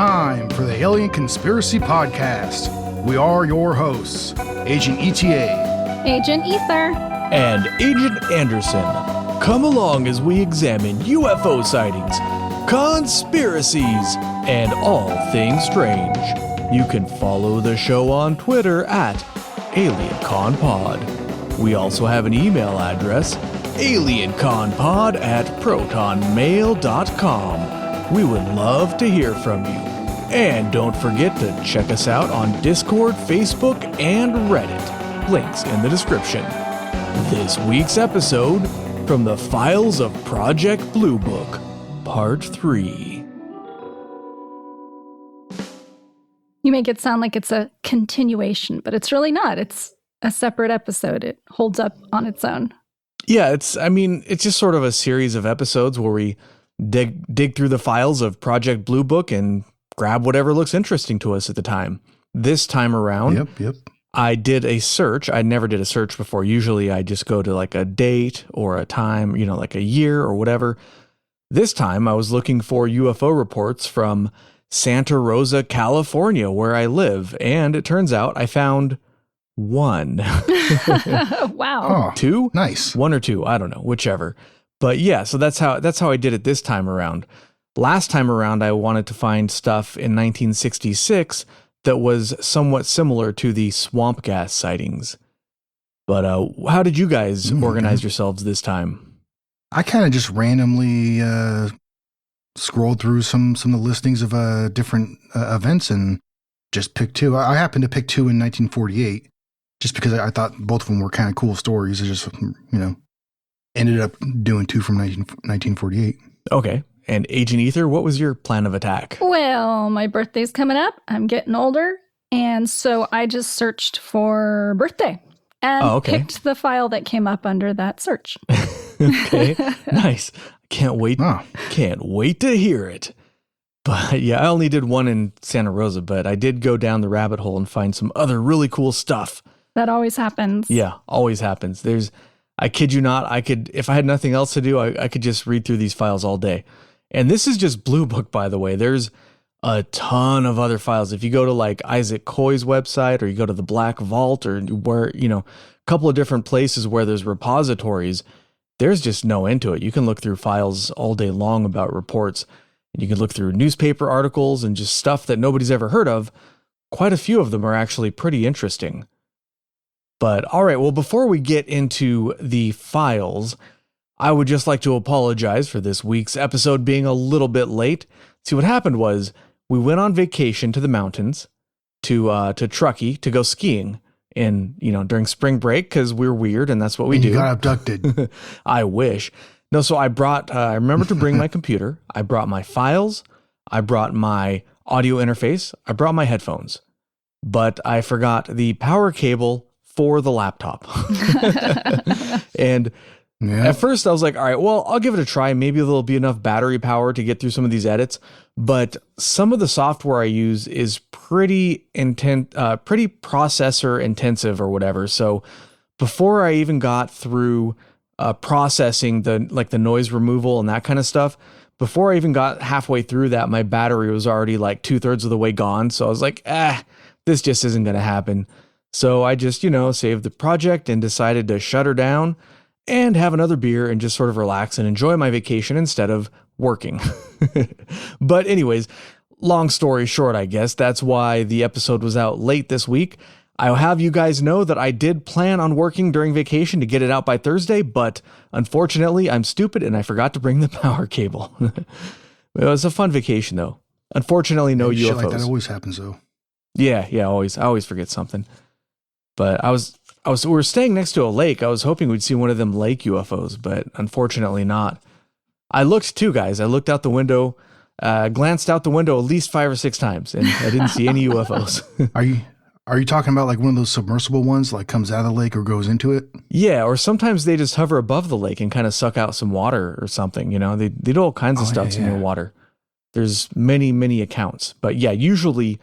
time for the Alien Conspiracy Podcast. We are your hosts, Agent ETA, Agent Ether, and Agent Anderson. Come along as we examine UFO sightings, conspiracies, and all things strange. You can follow the show on Twitter at AlienConPod. We also have an email address, alienconpod@protonmail.com. We would love to hear from you. And don't forget to check us out on Discord, Facebook, and Reddit. Links in the description. This week's episode, from the files of Project Bluebook, Part 3. You make it sound like it's a continuation, but it's really not. It's a separate episode. It holds up on its own. Yeah, it's just sort of a series of episodes where we dig through the files of Project Bluebook and grab whatever looks interesting to us at the time. This time around, Yep. I did a search. I never did a search before. Usually I just go to like a date or a time, like a year or whatever. This time I was looking for UFO reports from Santa Rosa, California, where I live. And it turns out I found one. Wow. Oh, Two? nice. One or two. I don't know, whichever. But yeah, so that's how I did it this time around. Last time around, I wanted to find stuff in 1966 that was somewhat similar to the swamp gas sightings. But how did you guys organize yourselves this time? I kind of just randomly scrolled through some of the listings of different events and just picked two. I happened to pick two in 1948 just because I thought both of them were kind of cool stories. I just, ended up doing two from 1948. Okay. And Agent Ether, what was your plan of attack? Well, my birthday's coming up. I'm getting older. And so I just searched for birthday and picked the file that came up under that search. Okay, nice. Can't wait. Oh. Can't wait to hear it. But yeah, I only did one in Santa Rosa, but I did go down the rabbit hole and find some other really cool stuff. That always happens. Yeah, always happens. I kid you not, if I had nothing else to do, I could just read through these files all day. And this is just Bluebook, by the way. There's a ton of other files. If you go to like Isaac Coy's website, or you go to the Black Vault, or where, a couple of different places where there's repositories, there's just no end to it. You can look through files all day long about reports, and you can look through newspaper articles and just stuff that nobody's ever heard of. Quite a few of them are actually pretty interesting. But all right, well, before we get into the files, I would just like to apologize for this week's episode being a little bit late. See, what happened was we went on vacation to the mountains to Truckee to go skiing during spring break because we're weird and that's what we do. You got abducted. I wish. No, so I remember to bring my computer. I brought my files. I brought my audio interface. I brought my headphones. But I forgot the power cable for the laptop. And at first I was like, all right, well, I'll give it a try. Maybe there'll be enough battery power to get through some of these edits. But some of the software I use is pretty processor intensive or whatever. So before I even got through processing the noise removal and that kind of stuff, before I even got halfway through that, my battery was already like 2/3 of the way gone. So I was like, this just isn't going to happen. So I just, saved the project and decided to shut her down and have another beer and just sort of relax and enjoy my vacation instead of working. But anyways, long story short, I guess that's why the episode was out late this week. I'll have you guys know that I did plan on working during vacation to get it out by Thursday, but unfortunately I'm stupid and I forgot to bring the power cable. It was a fun vacation though. Unfortunately, no UFOs. Shit like that always happens though. Yeah, I always forget something. But we were staying next to a lake. I was hoping we'd see one of them lake UFOs, but unfortunately not. I looked too, guys. I looked out the window, glanced out the window at least 5 or 6 times, and I didn't see any UFOs. Are you talking about like one of those submersible ones, like comes out of the lake or goes into it? Yeah, or sometimes they just hover above the lake and kind of suck out some water or something. They do all kinds of stuff in your water. There's many, many accounts. But yeah, usually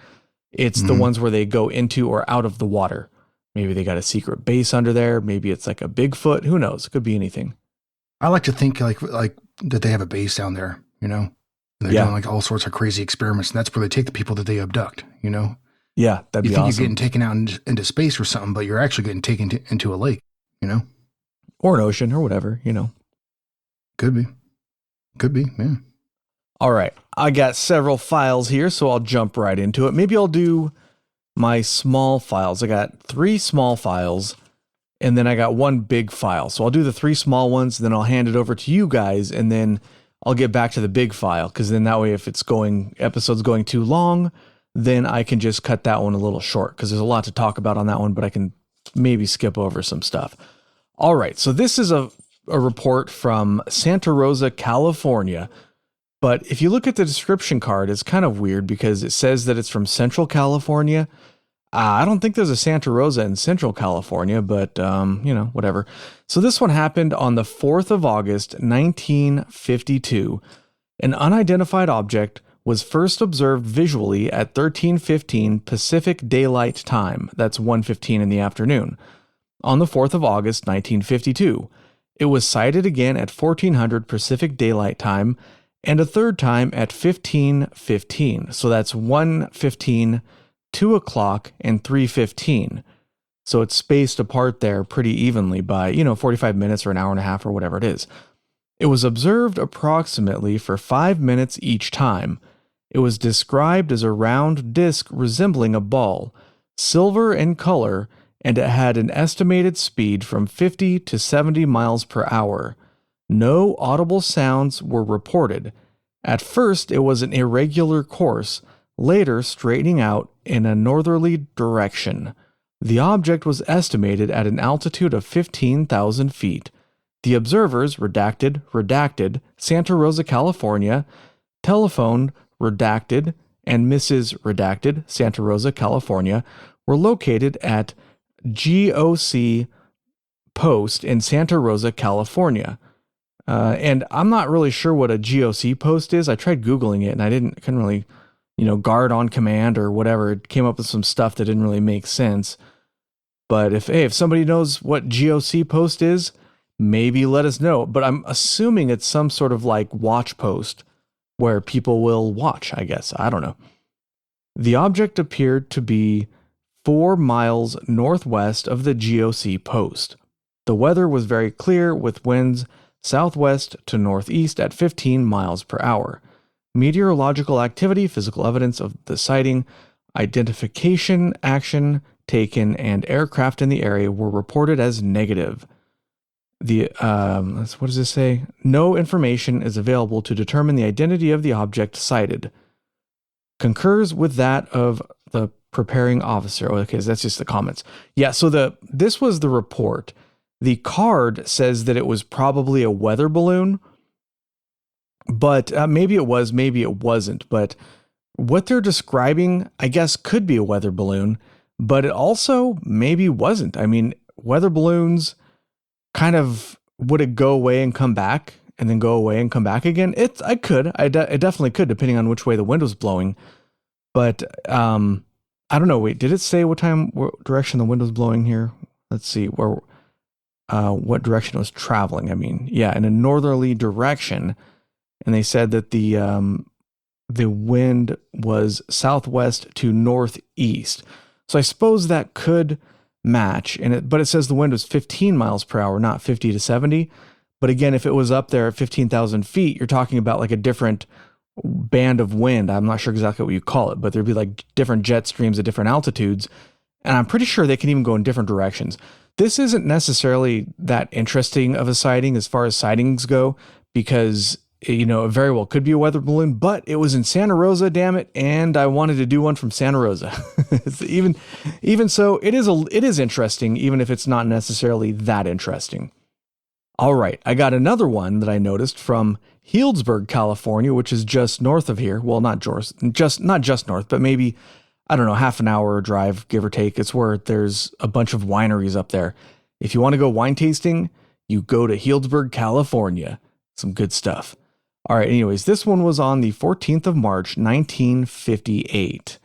it's the ones where they go into or out of the water. Maybe they got a secret base under there. Maybe it's like a Bigfoot. Who knows? It could be anything. I like to think like that they have a base down there, And they're doing like all sorts of crazy experiments. And that's where they take the people that they abduct, you know? Yeah, that'd be awesome. You think you're getting taken out into space or something, but you're actually getting taken into a lake, you know? Or an ocean or whatever, you know? Could be, yeah. All right, I got several files here, so I'll jump right into it. Maybe I'll do my small files. I got 3 small files, and then I got 1 big file. So I'll do the 3 small ones, then I'll hand it over to you guys, and then I'll get back to the big file, because then that way if episode's going too long, then I can just cut that one a little short, because there's a lot to talk about on that one, but I can maybe skip over some stuff. All right, so this is a report from Santa Rosa, California. But if you look at the description card, it's kind of weird because it says that it's from Central California. I don't think there's a Santa Rosa in Central California, but, you know, whatever. So this one happened on the 4th of August, 1952. An unidentified object was first observed visually at 13:15 Pacific Daylight Time. That's 1:15 in the afternoon. On the 4th of August, 1952. It was sighted again at 1400 Pacific Daylight Time, and a third time at 15:15. So that's 1:15, 2 o'clock, and 3:15. So it's spaced apart there pretty evenly by, 45 minutes or an hour and a half or whatever it is. It was observed approximately for 5 minutes each time. It was described as a round disc resembling a ball, silver in color, and it had an estimated speed from 50 to 70 miles per hour. No audible sounds were reported. At first, it was an irregular course, later straightening out in a northerly direction. The object was estimated at an altitude of 15,000 feet. The observers, redacted, Santa Rosa, California, telephoned, redacted, and Mrs. Redacted, Santa Rosa, California, were located at GOC Post in Santa Rosa, California. And I'm not really sure what a GOC post is. I tried Googling it and I couldn't really, guard on command or whatever. It came up with some stuff that didn't really make sense. But if somebody knows what GOC post is, maybe let us know. But I'm assuming it's some sort of like watch post where people will watch, I guess. I don't know. The object appeared to be 4 miles northwest of the GOC post. The weather was very clear with winds southwest to northeast at 15 miles per hour. Meteorological activity, physical evidence of the sighting, identification, action taken, and aircraft in the area were reported as negative. What does this say? No information is available to determine the identity of the object sighted. Concurs with that of the preparing officer. Okay, so that's just the comments. Yeah, so this was the report. The card says that it was probably a weather balloon, but maybe it was, maybe it wasn't. But what they're describing, I guess, could be a weather balloon, but it also maybe wasn't. I mean, weather balloons kind of, would it go away and come back and then go away and come back again? It definitely could, depending on which way the wind was blowing. But I don't know. Wait, did it say what direction the wind was blowing here? Let's see what direction it was traveling. I mean, yeah, in a northerly direction. And they said that the wind was southwest to northeast. So I suppose that could match. But it says the wind was 15 miles per hour, not 50 to 70. But again, if it was up there at 15,000 feet, you're talking about like a different band of wind. I'm not sure exactly what you call it, but there'd be like different jet streams at different altitudes. And I'm pretty sure they can even go in different directions. This isn't necessarily that interesting of a sighting as far as sightings go, because, it very well could be a weather balloon, but it was in Santa Rosa, damn it. And I wanted to do one from Santa Rosa. even so, it is interesting, even if it's not necessarily that interesting. All right, I got another one that I noticed from Healdsburg, California, which is just north of here. Well, not just north, but maybe, I don't know, half an hour drive, give or take. It's where there's a bunch of wineries up there. If you want to go wine tasting, you go to Healdsburg, California. Some good stuff. All right, anyways, this one was on the 14th of March, 1958.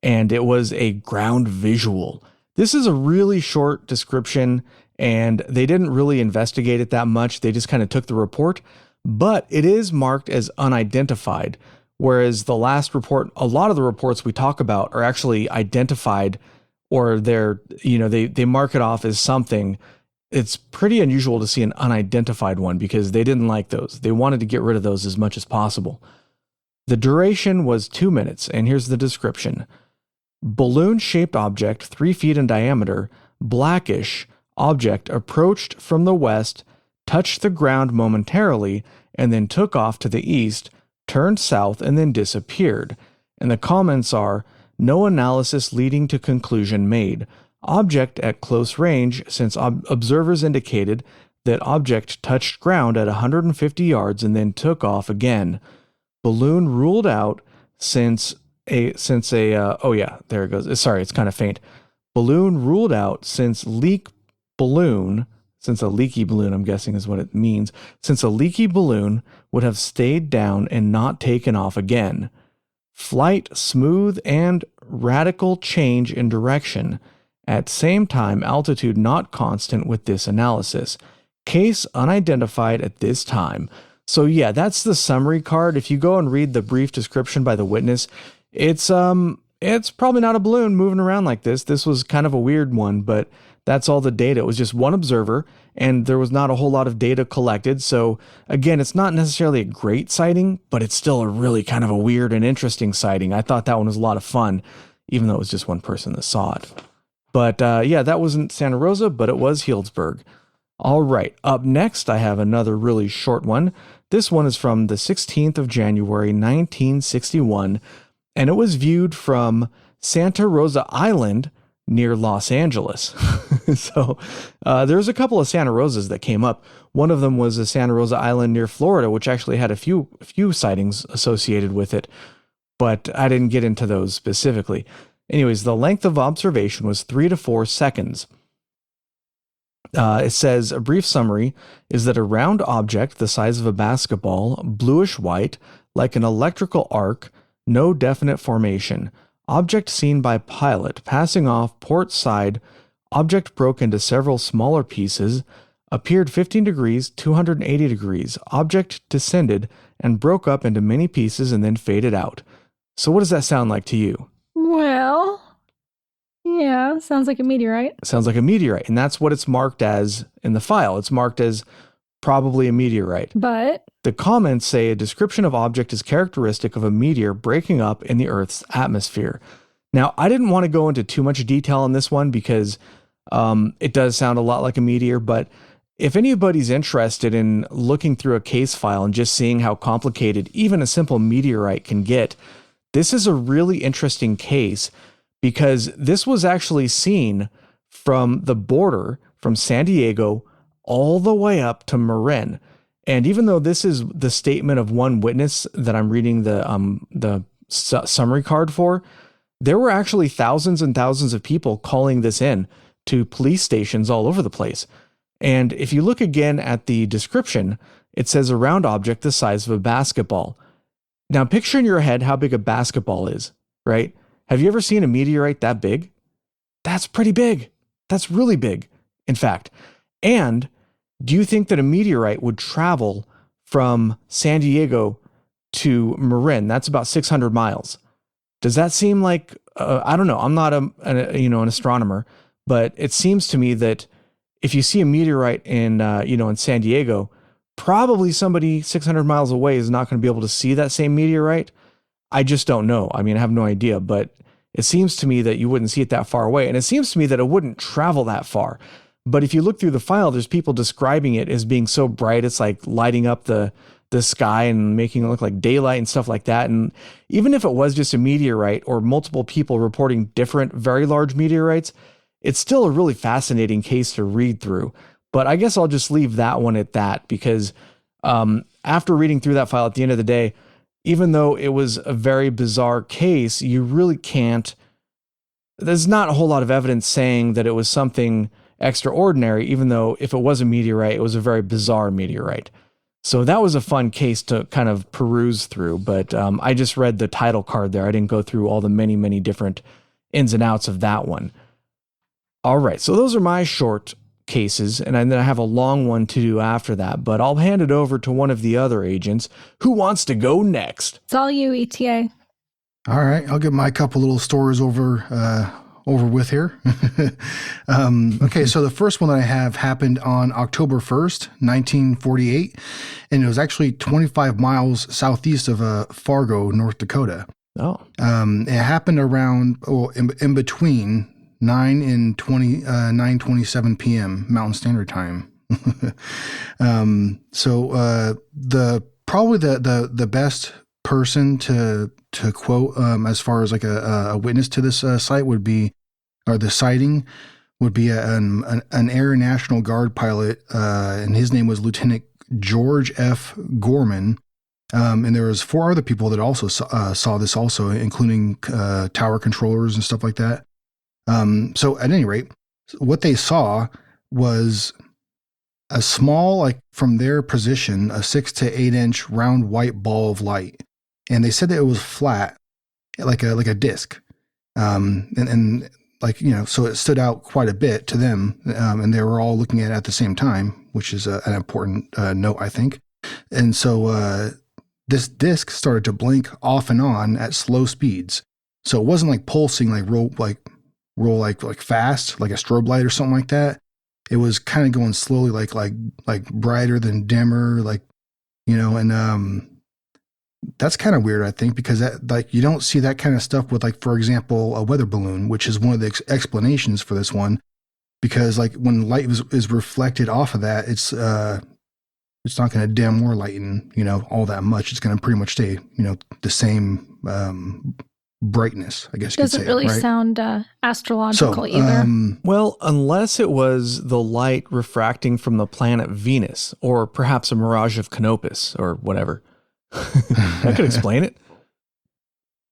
And it was a ground visual. This is a really short description, and they didn't really investigate it that much. They just kind of took the report. but it is marked as unidentified, whereas the last report, a lot of the reports we talk about are actually identified, or they mark it off as something. It's pretty unusual to see an unidentified one because they didn't like those. They wanted to get rid of those as much as possible. The duration was 2 minutes, and here's the description. Balloon-shaped object, 3 feet in diameter, blackish object approached from the west, touched the ground momentarily, and then took off to the east, turned south, and then disappeared. And the comments are, no analysis leading to conclusion made. Object at close range, since observers indicated that object touched ground at 150 yards and then took off again. Balloon ruled out since a oh yeah, there it goes. Sorry, it's kind of faint. Balloon ruled out since a leaky balloon, I'm guessing is what it means, since a leaky balloon would have stayed down and not taken off again. Flight smooth and radical change in direction. At same time, altitude not constant with this analysis. Case unidentified at this time. So yeah, that's the summary card. If you go and read the brief description by the witness, it's probably not a balloon moving around like this. This was kind of a weird one, but that's all the data. It was just one observer, and there was not a whole lot of data collected. So again, it's not necessarily a great sighting, but it's still a really kind of a weird and interesting sighting. I thought that one was a lot of fun, even though it was just one person that saw it. But yeah, that wasn't Santa Rosa, but it was Healdsburg. All right, up next, I have another really short one. This one is from the 16th of January, 1961, and it was viewed from Santa Rosa Island near Los Angeles. So there's a couple of Santa Rosas that came up. One of them was a Santa Rosa Island near Florida, which actually had a few sightings associated with it, but I didn't get into those specifically. Anyways, the length of observation was 3 to 4 seconds. It says, a brief summary is that a round object the size of a basketball, bluish-white, like an electrical arc, no definite formation. Object seen by pilot, passing off port side. Object broke into several smaller pieces, appeared 15 degrees, 280 degrees. Object descended and broke up into many pieces and then faded out. So what does that sound like to you? Well, yeah, sounds like a meteorite. Sounds like a meteorite, and that's what it's marked as in the file. It's marked as probably a meteorite. But the comments say a description of object is characteristic of a meteor breaking up in the Earth's atmosphere. Now, I didn't want to go into too much detail on this one because it does sound a lot like a meteor, but if anybody's interested in looking through a case file and just seeing how complicated even a simple meteorite can get, this is a really interesting case because this was actually seen from the border from San Diego all the way up to Marin. And even though this is the statement of one witness that I'm reading the summary card for, there were actually thousands and thousands of people calling this in to police stations all over the place. And if you look again at the description, it says a round object the size of a basketball. Now picture in your head how big a basketball is, right? Have you ever seen a meteorite that big? That's pretty big. That's really big, in fact. And do you think that a meteorite would travel from San Diego to Marin? That's about 600 miles. Does that seem like, I don't know, I'm not an astronomer, but it seems to me that if you see a meteorite in San Diego, probably somebody 600 miles away is not going to be able to see that same meteorite. I just don't know. I mean, I have no idea, but it seems to me that you wouldn't see it that far away. And it seems to me that it wouldn't travel that far. But if you look through the file, there's people describing it as being so bright, it's like lighting up the sky and making it look like daylight and stuff like that. And even if it was just a meteorite or multiple people reporting different, very large meteorites, it's still a really fascinating case to read through. But I guess I'll just leave that one at that because after reading through that file at the end of the day, even though it was a very bizarre case, you really can't, there's not a whole lot of evidence saying that it was something extraordinary, even though if it was a meteorite, it was a very bizarre meteorite. So that was a fun case to kind of peruse through, but I just read the title card there. I didn't go through all the many, many different ins and outs of that one. All right, so those are my short cases, and then I have a long one to do after that, but I'll hand it over to one of the other agents. Who wants to go next? It's all you, ETA. All right, I'll get my couple little stories over with here. Okay, so the first one that I have happened on October 1st, 1948, and it was actually 25 miles southeast of Fargo, North Dakota. Oh. It happened around, in between 9 and 9:27 p.m. Mountain Standard Time. Probably the best person to quote as far as like a witness to this site would be, or the sighting would be an Air National Guard pilot, and his name was Lieutenant George F. Gorman. And there was 4 other people that also saw this also, including tower controllers and stuff like that. So at any rate, what they saw was a small, like from their position, a 6 to 8 inch round white ball of light. And they said that it was flat, like a disc. And like, so it stood out quite a bit to them. And they were all looking at the same time, which is an important note, I think. And so, this disc started to blink off and on at slow speeds. So it wasn't like pulsing, roll fast, like a strobe light or something like that. It was kind of going slowly, like brighter than dimmer, and that's kind of weird, I think, because that, you don't see that kind of stuff with, for example, a weather balloon, which is one of the explanations for this one, because when light is reflected off of that, it's not going to dim or lighten, all that much. It's going to pretty much stay, the same brightness, I guess you could say. Doesn't really right? sound astrological either. Well, unless it was the light refracting from the planet Venus, or perhaps a mirage of Canopus, or whatever. That could explain it.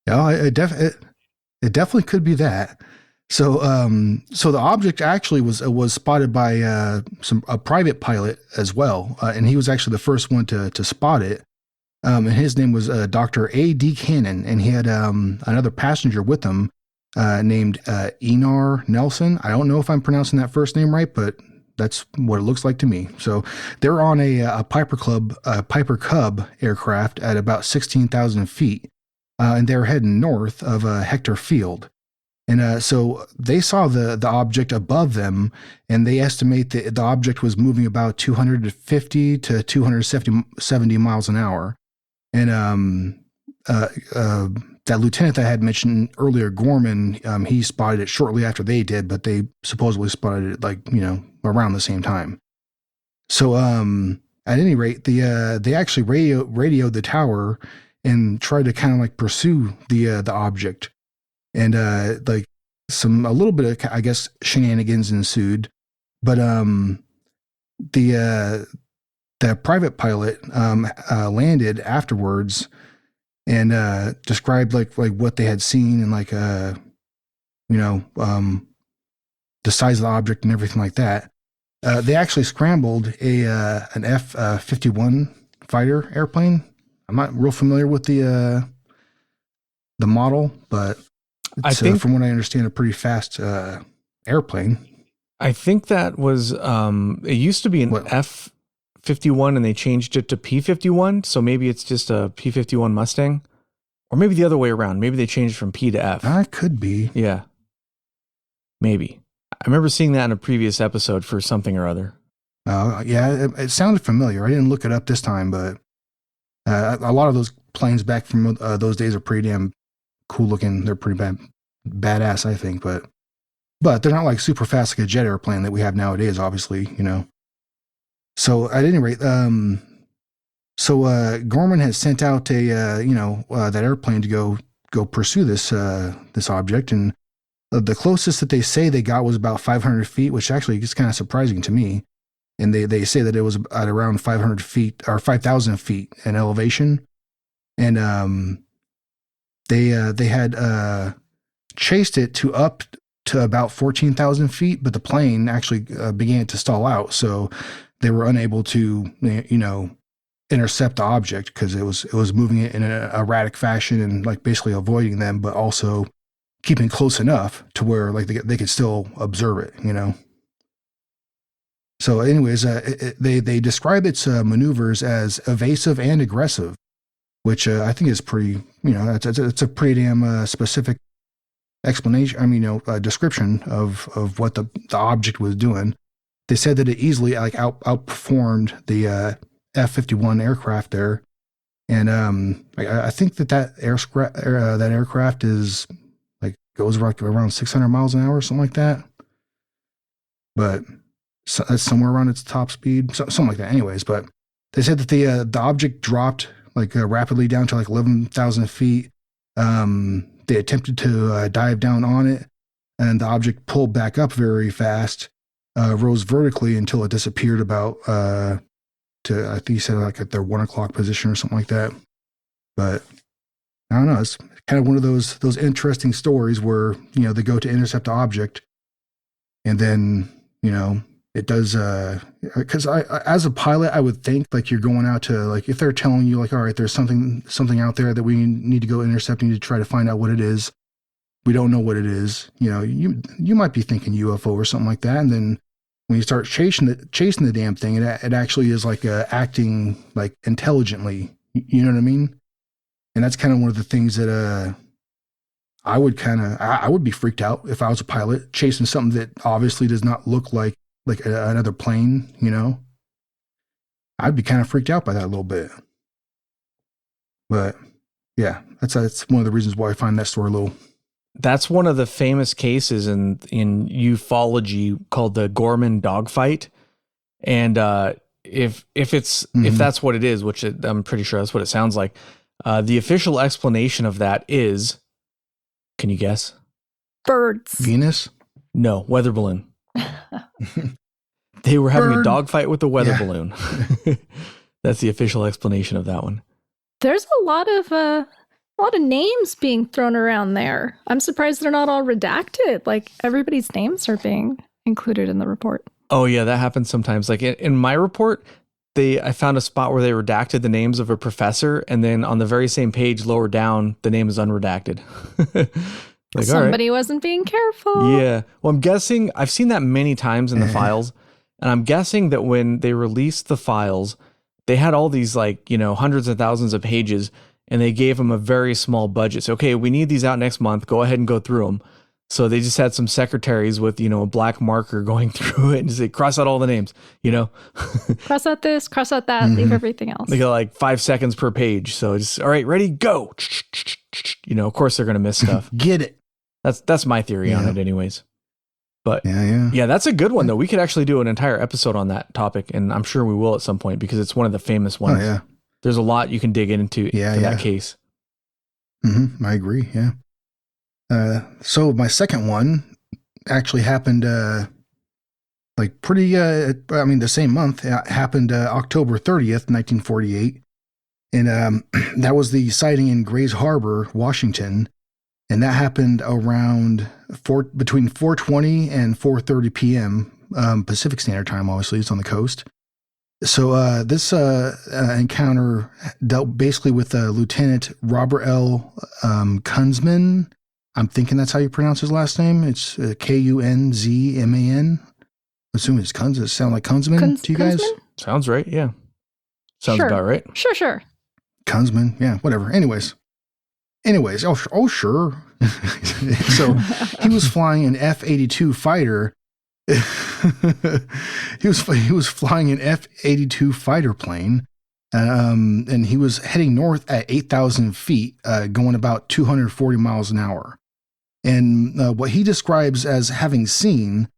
Yeah, it definitely could be that. So the object actually was spotted by a private pilot as well, and he was actually the first one to spot it. And his name was Dr. A.D. Cannon, and he had another passenger with him named Enar Nelson. I don't know if I'm pronouncing that first name right, but that's what it looks like to me. So they're on a Piper Cub aircraft at about 16,000 feet, and they're heading north of Hector Field. And so they saw the object above them, and they estimate that the object was moving about 250 to 270 miles an hour. And that lieutenant that I had mentioned earlier, Gorman, he spotted it shortly after they did, but they supposedly spotted it around the same time. So at any rate, they actually radioed the tower and tried to kind of pursue the object. And a little bit of, I guess, shenanigans ensued, but the private pilot landed afterwards and described what they had seen and the size of the object and everything like that. They actually scrambled an F-51 fighter airplane. I'm not real familiar with the model, but I think, from what I understand, a pretty fast airplane. I think that was, it used to be an F-51 and they changed it to P-51. So maybe it's just a P-51 Mustang, or maybe the other way around. Maybe they changed from P to F. That could be. Yeah. Maybe. I remember seeing that in a previous episode for something or other. Yeah, it sounded familiar. I didn't look it up this time, but a lot of those planes back from those days are pretty damn cool looking. They're pretty badass, I think, but they're not super fast like a jet airplane that we have nowadays, obviously, So at any rate, Gorman had sent out that airplane to go pursue this object, and the closest that they say they got was about 500 feet, which actually is kind of surprising to me. And they say that it was at around 500 feet or 5,000 feet in elevation, and they had chased it up to about 14,000 feet, but the plane actually began to stall out, so they were unable to intercept the object because it was moving it in an erratic fashion and basically avoiding them, but also keeping close enough to where they could still observe it. So, anyways, they describe its maneuvers as evasive and aggressive, which I think is pretty, it's a pretty damn specific explanation. I mean, description of what the object was doing. They said that it easily outperformed the F-51 aircraft there, and I think that aircraft is goes around 600 miles an hour or something like that, but that's somewhere around its top speed, something like that. Anyways, but they said that the object dropped rapidly down to 11,000 feet. They attempted to dive down on it, and the object pulled back up very fast, rose vertically until it disappeared about I think you said at their 1 o'clock position or something like that. But I don't know. It's kind of one of those interesting stories where they go to intercept the object, and then it does, because as a pilot, I would think you're going out to if they're telling you all right, there's something out there that we need to go intercept, need to try to find out what it is. We don't know what it is. You might be thinking UFO or something like that, and then when you start chasing the damn thing, it actually is acting intelligently. You know what I mean? And that's kind of one of the things that I would be freaked out if I was a pilot chasing something that obviously does not look like another plane, I'd be kind of freaked out by that a little bit. But yeah, that's one of the reasons why I find that story a little. That's one of the famous cases in ufology called the Gorman Dogfight. And if that's what it is, which I'm pretty sure that's what it sounds like, the official explanation of that is, can you guess? Birds. Venus? No, weather balloon. They were having a dogfight with a weather balloon. That's the official explanation of that one. There's a lot of names being thrown around there. I'm surprised they're not all redacted. Everybody's names are being included in the report. Oh yeah, that happens sometimes. In my report, I found a spot where they redacted the names of a professor, and then on the very same page lower down, the name is unredacted. Somebody wasn't being careful. Yeah. Well, I'm guessing I've seen that many times in the files, and I'm guessing that when they released the files, they had all these hundreds of thousands of pages, and they gave them a very small budget. So, okay, we need these out next month. Go ahead and go through them. So they just had some secretaries with, a black marker going through it and say, cross out all the names, Cross out this, cross out that, leave everything else. They got 5 seconds per page. So just, all right, ready, go. Of course they're going to miss stuff. Get it. That's my theory on it anyways. But yeah, that's a good one though. We could actually do an entire episode on that topic, and I'm sure we will at some point because it's one of the famous ones. Oh, yeah. There's a lot you can dig into for that case. Mm-hmm. I agree. Yeah. So my second one actually happened, the same month. It happened October 30th, 1948. And that was the sighting in Grays Harbor, Washington. And that happened around between 4:20 and 4:30 p.m. Pacific Standard Time, obviously. It's on the coast. So this encounter dealt basically with Lieutenant Robert L. Kunzman. I'm thinking that's how you pronounce his last name. It's Kunzman. Assuming it's Kunz. Does it sound like Kunzman to you guys? Kunzman? Sounds right. Yeah. Sounds about right. Sure. Kunzman. Yeah, whatever. Anyways. Oh, sure. So he was flying an F-82 fighter. he was flying an F-82 fighter plane, and he was heading north at 8,000 feet, going about 240 miles an hour. And what he describes as having seen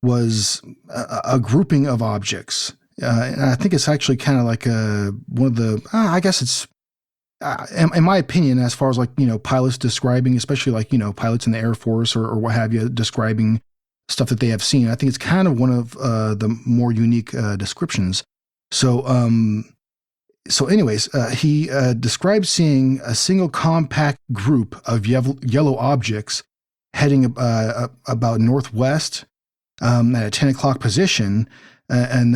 was a grouping of objects. And I think it's actually kind of like one of the, I guess it's, in my opinion, as far as pilots describing, especially pilots in the Air Force or what have you, describing stuff that they have seen, I think it's kind of one of the more unique descriptions. So anyways, he described seeing a single compact group of yellow objects heading about northwest at a 10 o'clock position. And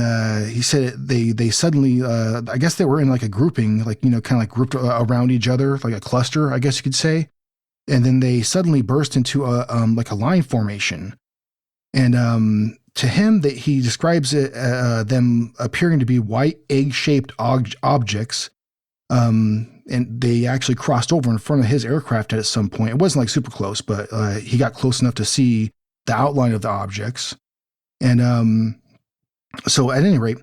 he said they suddenly, I guess they were in a grouping, kind of grouped around each other, like a cluster, I guess you could say. And then they suddenly burst into a line formation. And to him, that he describes it, them appearing to be white egg-shaped objects. And they actually crossed over in front of his aircraft at some point. It wasn't like super close, but he got close enough to see the outline of the objects. And so at any rate,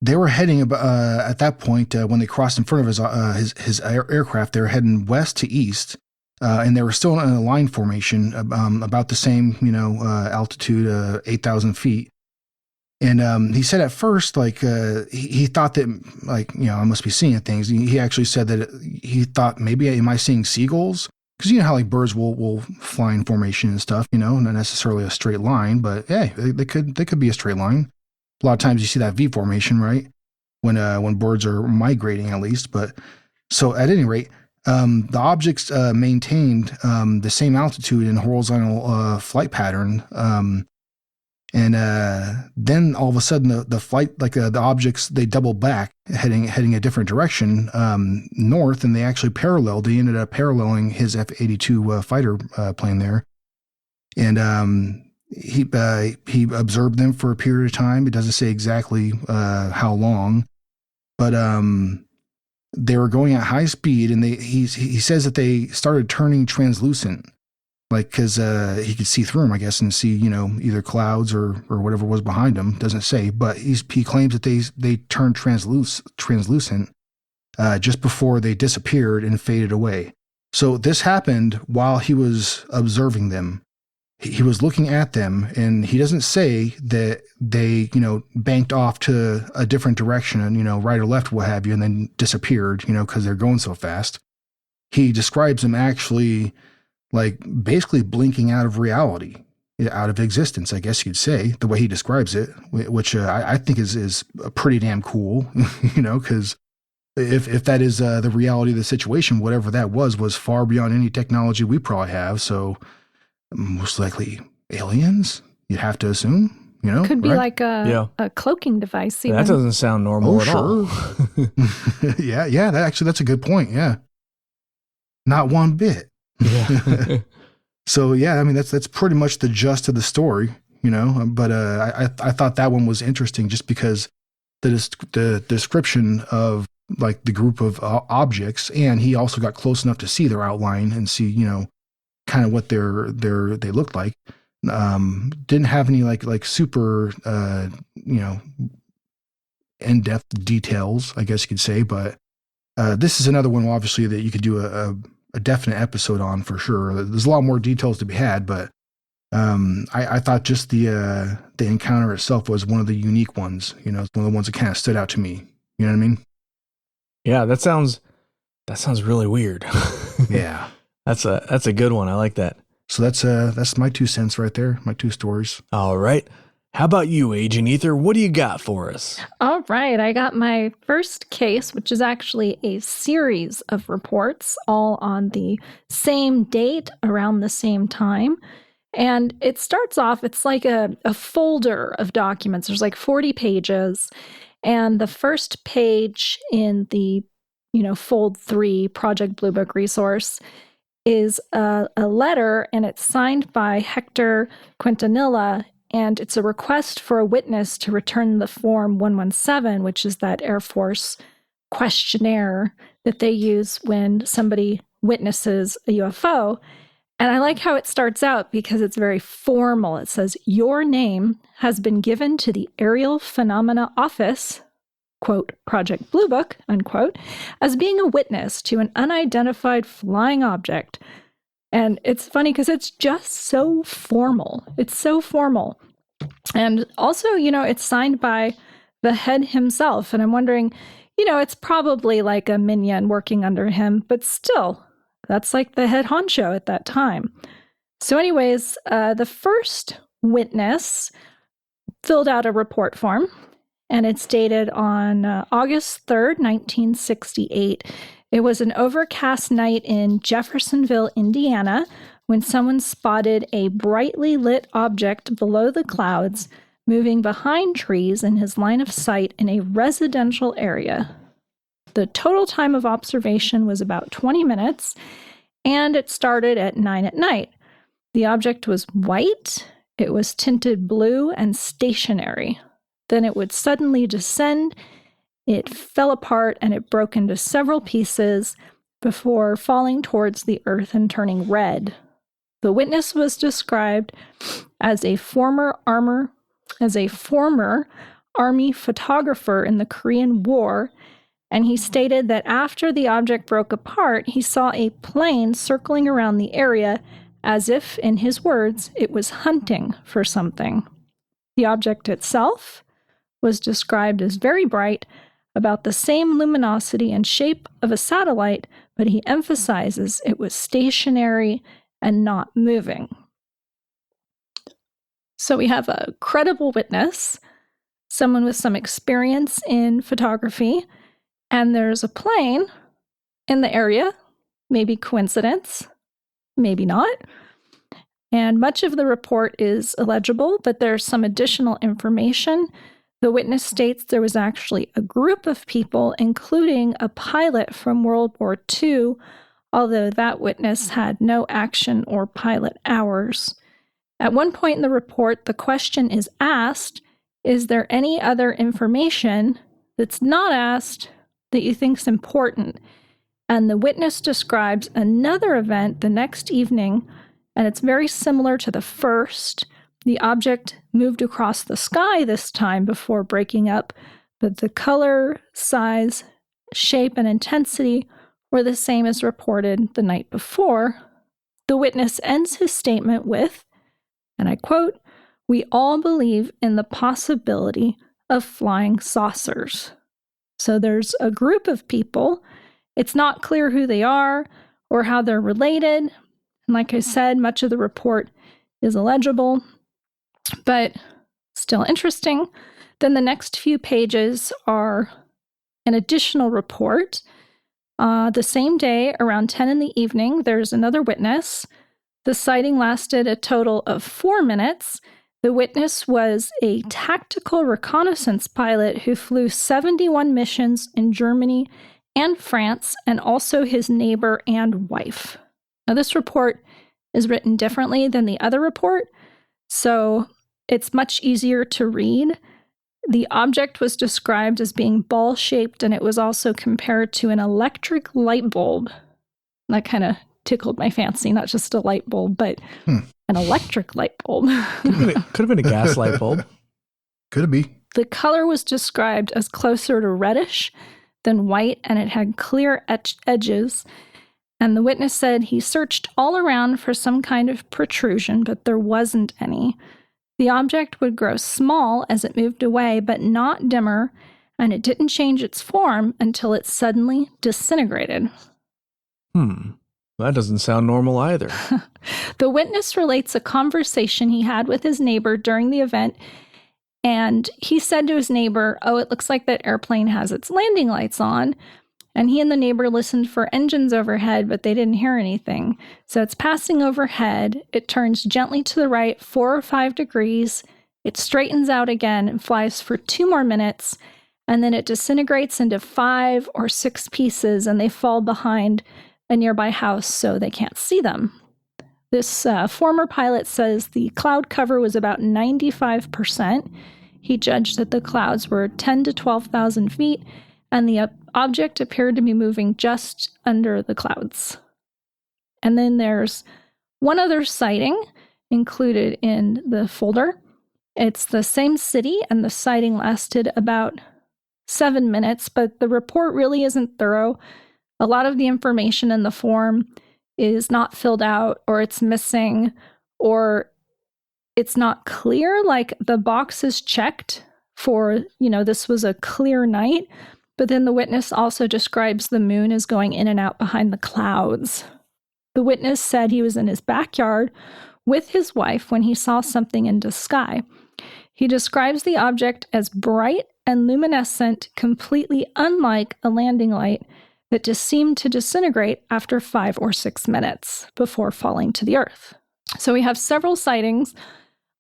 they were heading at that point when they crossed in front of his aircraft. They were heading west to east, and they were still in a line formation about the same, altitude, 8,000 feet. And he said at first, he thought that, I must be seeing things. He actually said that he thought, maybe am I seeing seagulls? Because you know how like birds will fly in formation and stuff, not necessarily a straight line, but hey, they could be a straight line. A lot of times you see that V formation, right? When birds are migrating, at least. But so at any rate, the objects maintained the same altitude and horizontal flight pattern. And then all of a sudden, the flight, the objects, they doubled back, heading a different direction, north, and they actually paralleled. He ended up paralleling his F-82 fighter plane there, and he observed them for a period of time. It doesn't say exactly how long, but they were going at high speed, and he says that they started turning translucent. Because he could see through them, I guess, and see, either clouds or whatever was behind him. Doesn't say, but he claims that they turned translucent just before they disappeared and faded away. So this happened while he was observing them. He was looking at them, and he doesn't say that they, banked off to a different direction and, right or left, what have you, and then disappeared, because they're going so fast. He describes them actually basically blinking out of reality, out of existence, I guess you'd say, the way he describes it, which I think is pretty damn cool, because if that is the reality of the situation, whatever that was far beyond any technology we probably have. So most likely aliens, you'd have to assume, Could be right? like a cloaking device. Even. That doesn't sound normal at all. Yeah, that's a good point. Yeah. Not one bit. Yeah. So yeah, I mean that's pretty much the gist of the story, But I thought that one was interesting just because the description of the group of objects, and he also got close enough to see their outline and see kind of what they looked like. Didn't have any like super in-depth details, I guess you could say, but this is another one obviously that you could do a definite episode on for sure. There's a lot more details to be had, but I thought just the encounter itself was one of the unique ones. It's one of the ones that kind of stood out to me. You know what I mean? Yeah, that sounds really weird. Yeah, that's a good one. I like that. So that's my 2 cents right there. My 2 stories. All right. How about you, Agent Ether? What do you got for us? All right. I got my first case, which is actually a series of reports, all on the same date, around the same time. And it starts off, it's like a folder of documents. There's 40 pages. And the first page in the, Fold 3 Project Bluebook resource is a letter, and it's signed by Hector Quintanilla. And it's a request for a witness to return the Form 117, which is that Air Force questionnaire that they use when somebody witnesses a UFO. And I like how it starts out because it's very formal. It says, "Your name has been given to the Aerial Phenomena Office," quote, Project Bluebook, unquote, "as being a witness to an unidentified flying object." And it's funny because it's just so formal. It's so formal. And also, it's signed by the head himself. And I'm wondering, it's probably like a minion working under him, but still, that's like the head honcho at that time. So anyways, the first witness filled out a report form, and it's dated on August 3rd, 1968. It was an overcast night in Jeffersonville, Indiana, when someone spotted a brightly lit object below the clouds moving behind trees in his line of sight in a residential area. The total time of observation was about 20 minutes, and it started at 9 at night. The object was white. It was tinted blue and stationary. Then it would suddenly descend. It fell apart and it broke into several pieces before falling towards the earth and turning red. The witness was described as a former army photographer in the Korean War, and he stated that after the object broke apart, he saw a plane circling around the area as if, in his words, it was hunting for something. The object itself was described as very bright, about the same luminosity and shape of a satellite, but he emphasizes it was stationary and not moving. So we have a credible witness, someone with some experience in photography, and there's a plane in the area. Maybe coincidence, maybe not. And much of the report is illegible, but there's some additional information. The witness states there was actually a group of people, including a pilot from World War II, although that witness had no action or pilot hours. At one point in the report, the question is asked, is there any other information that's not asked that you think is important? And the witness describes another event the next evening, and it's very similar to the first. The object moved across the sky this time before breaking up, but the color, size, shape, and intensity were the same as reported the night before. The witness ends his statement with, and I quote, "We all believe in the possibility of flying saucers." So there's a group of people. It's not clear who they are or how they're related. And like I said, much of the report is illegible, but still interesting. Then the next few pages are an additional report. The same day, around 10 in the evening, there's another witness. The sighting lasted a total of 4 minutes. The witness was a tactical reconnaissance pilot who flew 71 missions in Germany and France, and also his neighbor and wife. Now, this report is written differently than the other report, so it's much easier to read. The object was described as being ball-shaped, and it was also compared to an electric light bulb. That kind of tickled my fancy, not just a light bulb, but an electric light bulb. Could have been a gas light bulb. Could it be? The color was described as closer to reddish than white, and it had clear edges. And the witness said he searched all around for some kind of protrusion, but there wasn't any. The object would grow small as it moved away, but not dimmer, and it didn't change its form until it suddenly disintegrated. That doesn't sound normal either. The witness relates a conversation he had with his neighbor during the event, and he said to his neighbor, "Oh, it looks like that airplane has its landing lights on." And he and the neighbor listened for engines overhead, but they didn't hear anything. So it's passing overhead. It turns gently to the right 4 or 5 degrees. It straightens out again and flies for 2 more minutes. And then it disintegrates into 5 or 6 pieces, and they fall behind a nearby house so they can't see them. This former pilot says the cloud cover was about 95%. He judged that the clouds were 10 to 12,000 feet, and the object appeared to be moving just under the clouds. And then there's one other sighting included in the folder. It's the same city, and the sighting lasted about 7 minutes, but the report really isn't thorough. A lot of the information in the form is not filled out, or it's missing, or it's not clear. Like the box is checked for, this was a clear night, but then the witness also describes the moon as going in and out behind the clouds. The witness said he was in his backyard with his wife when he saw something in the sky. He describes the object as bright and luminescent, completely unlike a landing light that just seemed to disintegrate after 5 or 6 minutes before falling to the earth. So we have several sightings,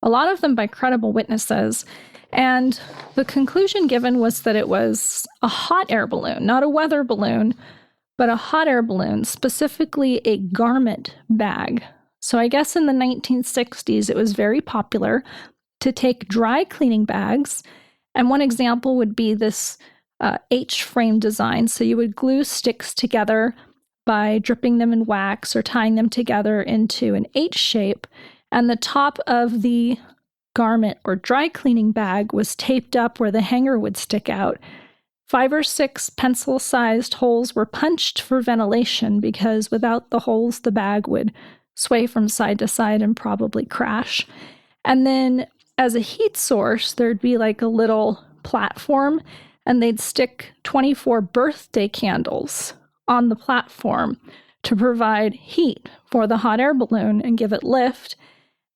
a lot of them by credible witnesses, and the conclusion given was that it was a hot air balloon, not a weather balloon, but a hot air balloon, specifically a garment bag. So I guess in the 1960s, it was very popular to take dry cleaning bags. And one example would be this H-frame design. So you would glue sticks together by dripping them in wax or tying them together into an H shape. And the top of the garment or dry cleaning bag was taped up where the hanger would stick out. 5 or 6 pencil-sized holes were punched for ventilation because without the holes, the bag would sway from side to side and probably crash. And then as a heat source, there'd be like a little platform, and they'd stick 24 birthday candles on the platform to provide heat for the hot air balloon and give it lift.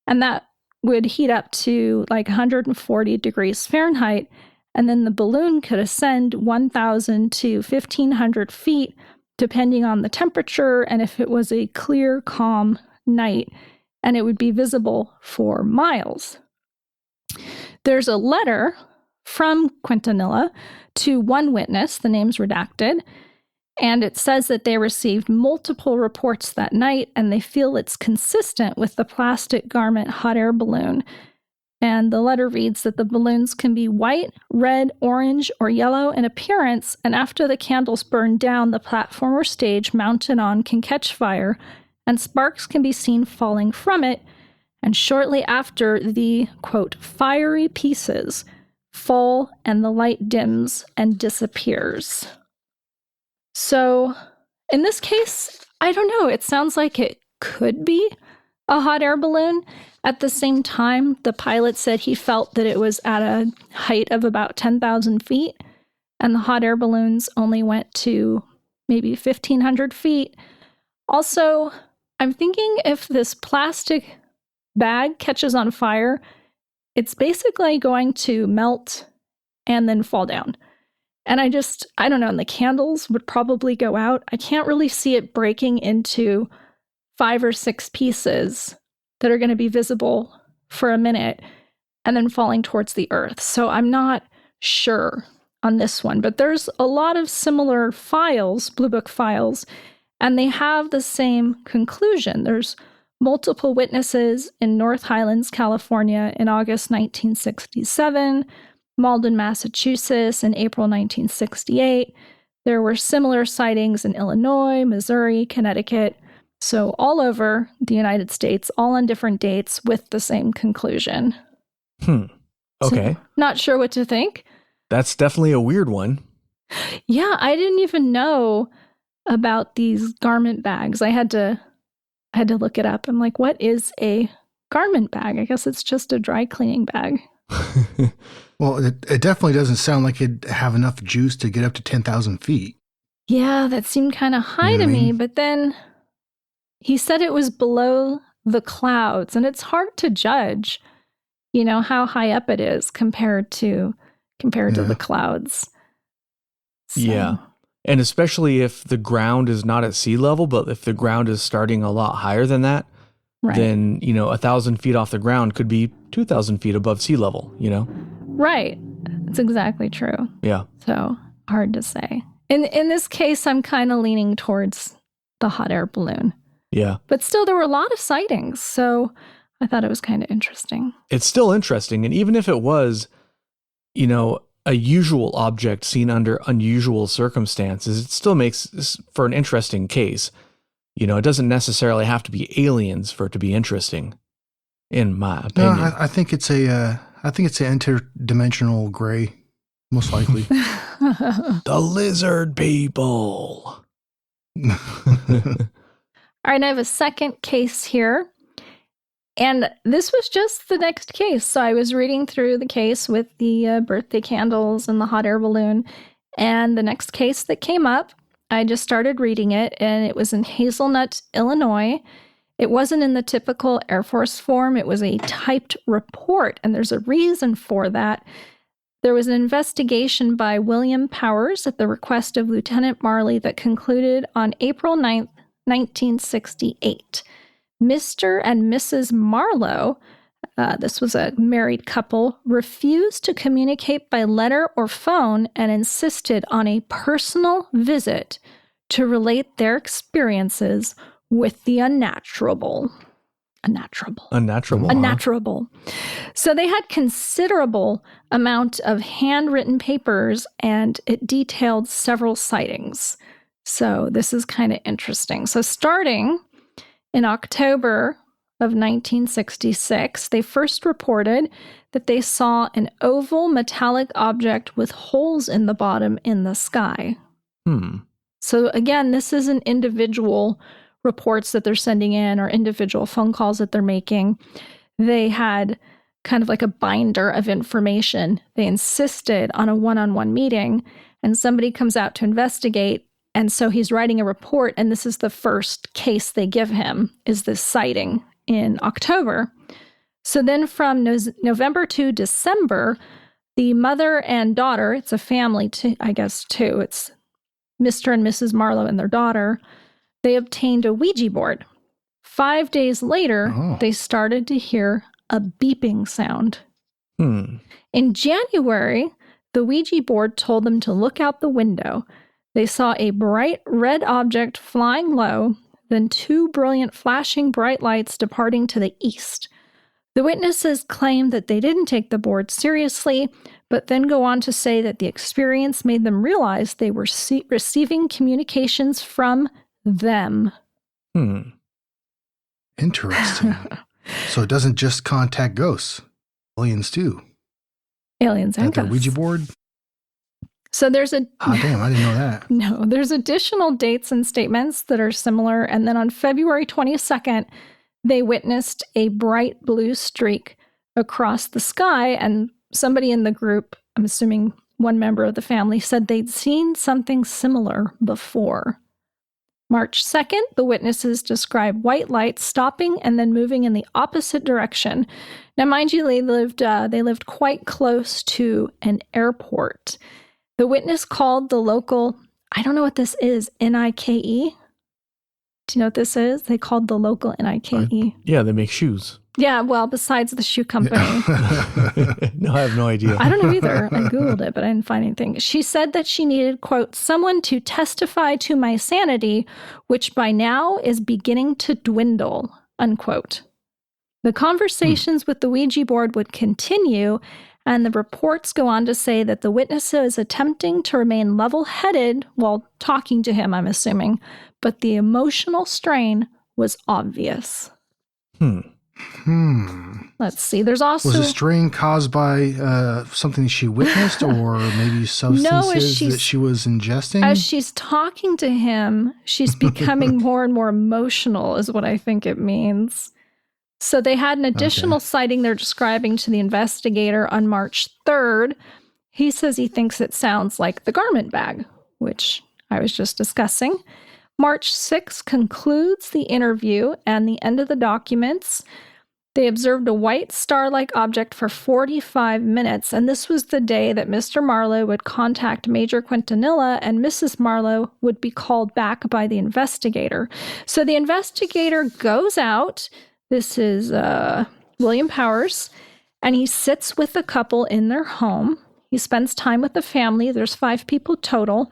And that would heat up to like 140 degrees Fahrenheit. And then the balloon could ascend 1,000 to 1,500 feet, depending on the temperature and if it was a clear, calm night, and it would be visible for miles. There's a letter from Quintanilla to one witness, the name's redacted, and it says that they received multiple reports that night, and they feel it's consistent with the plastic garment hot air balloon. And the letter reads that the balloons can be white, red, orange, or yellow in appearance, and after the candles burn down, the platform or stage mounted on can catch fire, and sparks can be seen falling from it, and shortly after, the, quote, fiery pieces fall and the light dims and disappears. So in this case, I don't know, it sounds like it could be a hot air balloon. At the same time, the pilot said he felt that it was at a height of about 10,000 feet, and the hot air balloons only went to maybe 1,500 feet. Also, I'm thinking if this plastic bag catches on fire, it's basically going to melt and then fall down. And I don't know, and the candles would probably go out. I can't really see it breaking into 5 or 6 pieces that are going to be visible for a minute and then falling towards the earth. So I'm not sure on this one, but there's a lot of similar files, Bluebook files, and they have the same conclusion. There's multiple witnesses in North Highlands, California in August 1967, Malden, Massachusetts in April 1968. There were similar sightings in Illinois, Missouri, Connecticut. So all over the United States, all on different dates with the same conclusion. Okay. So, not sure what to think. That's definitely a weird one. Yeah, I didn't even know about these garment bags. I had to look it up. I'm like, what is a garment bag? I guess it's just a dry cleaning bag. Well, it definitely doesn't sound like it'd have enough juice to get up to 10,000 feet. Yeah, that seemed kind of high to me, but then he said it was below the clouds, and it's hard to judge, how high up it is compared to the clouds. So. Yeah. And especially if the ground is not at sea level, but if the ground is starting a lot higher than that, right. Then, 1,000 feet off the ground could be 2,000 feet above sea level, Right. That's exactly true. Yeah. So hard to say. In this case, I'm kind of leaning towards the hot air balloon. Yeah. But still, there were a lot of sightings, so I thought it was kind of interesting. It's still interesting. And even if it was, a usual object seen under unusual circumstances, it still makes for an interesting case. It doesn't necessarily have to be aliens for it to be interesting, in my opinion. No, I think it's an interdimensional gray, most likely. The lizard people. All right, I have a second case here. And this was just the next case. So I was reading through the case with the birthday candles and the hot air balloon. And the next case that came up, I just started reading it, and it was in Hazelnut, Illinois. It wasn't in the typical Air Force form. It was a typed report, and there's a reason for that. There was an investigation by William Powers at the request of Lieutenant Marley that concluded on April 9th, 1968. Mr. and Mrs. Marlowe, this was a married couple, refused to communicate by letter or phone and insisted on a personal visit to relate their experiences with the unnatural. Unnaturable. Unnaturable. Unnaturable. So they had considerable amount of handwritten papers, and it detailed several sightings. So this is kind of interesting. So starting in October of 1966, they first reported that they saw an oval metallic object with holes in the bottom in the sky. So again, this isn't individual reports that they're sending in or individual phone calls that they're making. They had kind of like a binder of information. They insisted on a one-on-one meeting, and somebody comes out to investigate. And so he's writing a report, and this is the first case they give him, is this sighting in October. So then from November to December, the mother and daughter, it's a family, I guess, too. It's Mr. and Mrs. Marlowe and their daughter. They obtained a Ouija board. 5 days later, they started to hear a beeping sound. In January, the Ouija board told them to look out the window. They saw a bright red object flying low, then 2 brilliant flashing bright lights departing to the east. The witnesses claimed that they didn't take the board seriously, but then go on to say that the experience made them realize they were receiving communications from them. Interesting. So it doesn't just contact ghosts. Aliens too. Aliens and their ghosts. Ouija board? So there's a... Oh, damn, I didn't know that. No, there's additional dates and statements that are similar. And then on February 22nd, they witnessed a bright blue streak across the sky. And somebody in the group, I'm assuming one member of the family, said they'd seen something similar before. March 2nd, the witnesses described white lights stopping and then moving in the opposite direction. Now, mind you, they lived quite close to an airport. The witness called the local, I don't know what this is, NIKE. Do you know what this is? They called the local NIKE. Yeah, they make shoes. Yeah, well, besides the shoe company. No, I have no idea. I don't know either. I Googled it, but I didn't find anything. She said that she needed, quote, someone to testify to my sanity, which by now is beginning to dwindle, unquote. The conversations with the Ouija board would continue, and the reports go on to say that the witness is attempting to remain level-headed while talking to him, I'm assuming, but the emotional strain was obvious. Let's see. There's also... Was the strain caused by something she witnessed or maybe substances that she was ingesting? As she's talking to him, she's becoming more and more emotional is what I think it means. So they had an additional sighting they're describing to the investigator on March 3rd. He says he thinks it sounds like the garment bag, which I was just discussing. March 6th concludes the interview and the end of the documents. They observed a white star-like object for 45 minutes, and this was the day that Mr. Marlowe would contact Major Quintanilla and Mrs. Marlowe would be called back by the investigator. So the investigator goes out. This is William Powers, and he sits with the couple in their home. He spends time with the family. There's 5 people total,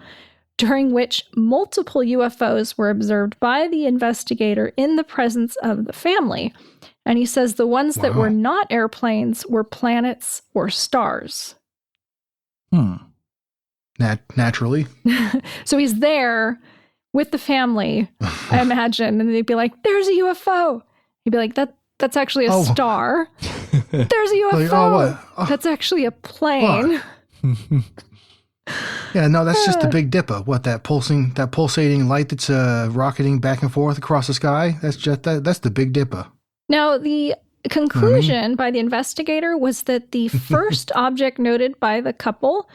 during which multiple UFOs were observed by the investigator in the presence of the family. And he says the ones that were not airplanes were planets or stars. Naturally. So he's there with the family, I imagine, and they'd be like, there's a UFO. He'd be like, that's actually a star. There's a UFO. What? That's actually a plane. Yeah, no, that's just the Big Dipper. What, that pulsating light that's rocketing back and forth across the sky? That's the Big Dipper. Now, the conclusion by the investigator was that the first object noted by the couple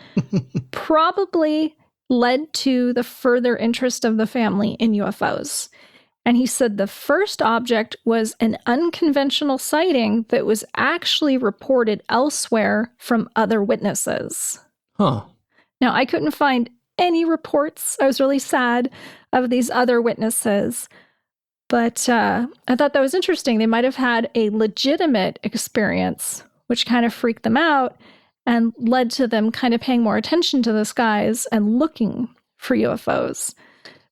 probably led to the further interest of the family in UFOs. And he said the first object was an unconventional sighting that was actually reported elsewhere from other witnesses. Huh. Now, I couldn't find any reports. I was really sad of these other witnesses. But I thought that was interesting. They might have had a legitimate experience, which kind of freaked them out and led to them kind of paying more attention to the skies and looking for UFOs.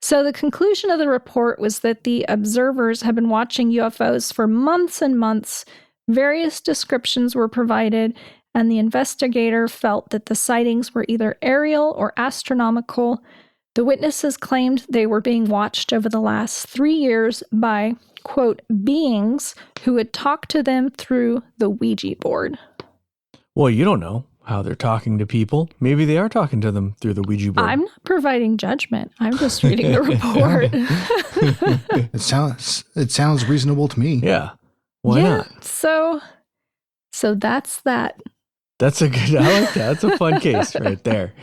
So the conclusion of the report was that the observers had been watching UFOs for months and months. Various descriptions were provided, and the investigator felt that the sightings were either aerial or astronomical. The witnesses claimed they were being watched over the last 3 years by, quote, beings who had talked to them through the Ouija board. Well, you don't know how they're talking to people. Maybe they are talking to them through the Ouija board. I'm not providing judgment. I'm just reading the report. It sounds reasonable to me. Yeah. Why not? So that's that. That's a good, I like that. That's a fun case right there.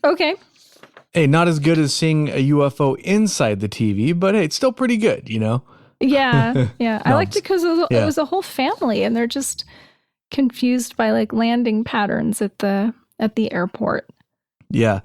Okay. Hey, not as good as seeing a UFO inside the TV, but hey, it's still pretty good, you know? Yeah. I No, liked it because it was a whole family, and they're just confused by like landing patterns at the airport. Yeah.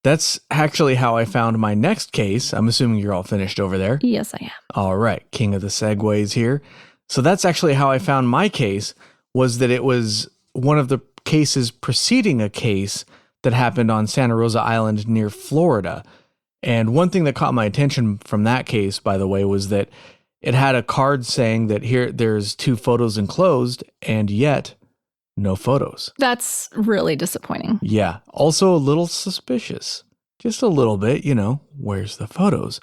That's actually how I found my next case. I'm assuming you're all finished over there. Yes, I am. All right. King of the segues here. So that's actually how I found my case, was that it was one of the cases preceding a case that happened on Santa Rosa Island near Florida. And one thing that caught my attention from that case, by the way, was that it had a card saying that there's 2 photos enclosed, and yet no photos. That's really disappointing. Yeah. Also a little suspicious. Just a little bit, you know, where's the photos?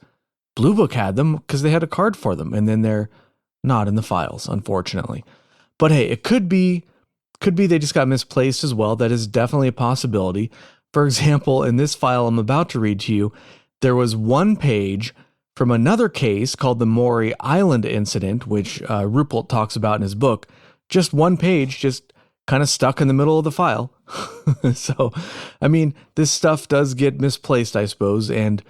Bluebook had them because they had a card for them, and then they're not in the files, unfortunately. But hey, it could be they just got misplaced as well. That is definitely a possibility. For example, in this file I'm about to read to you, there was one page from another case called the Maury Island incident, which Ruppelt talks about in his book. Just one page, just kind of stuck in the middle of the file. So, I mean, this stuff does get misplaced, I suppose. And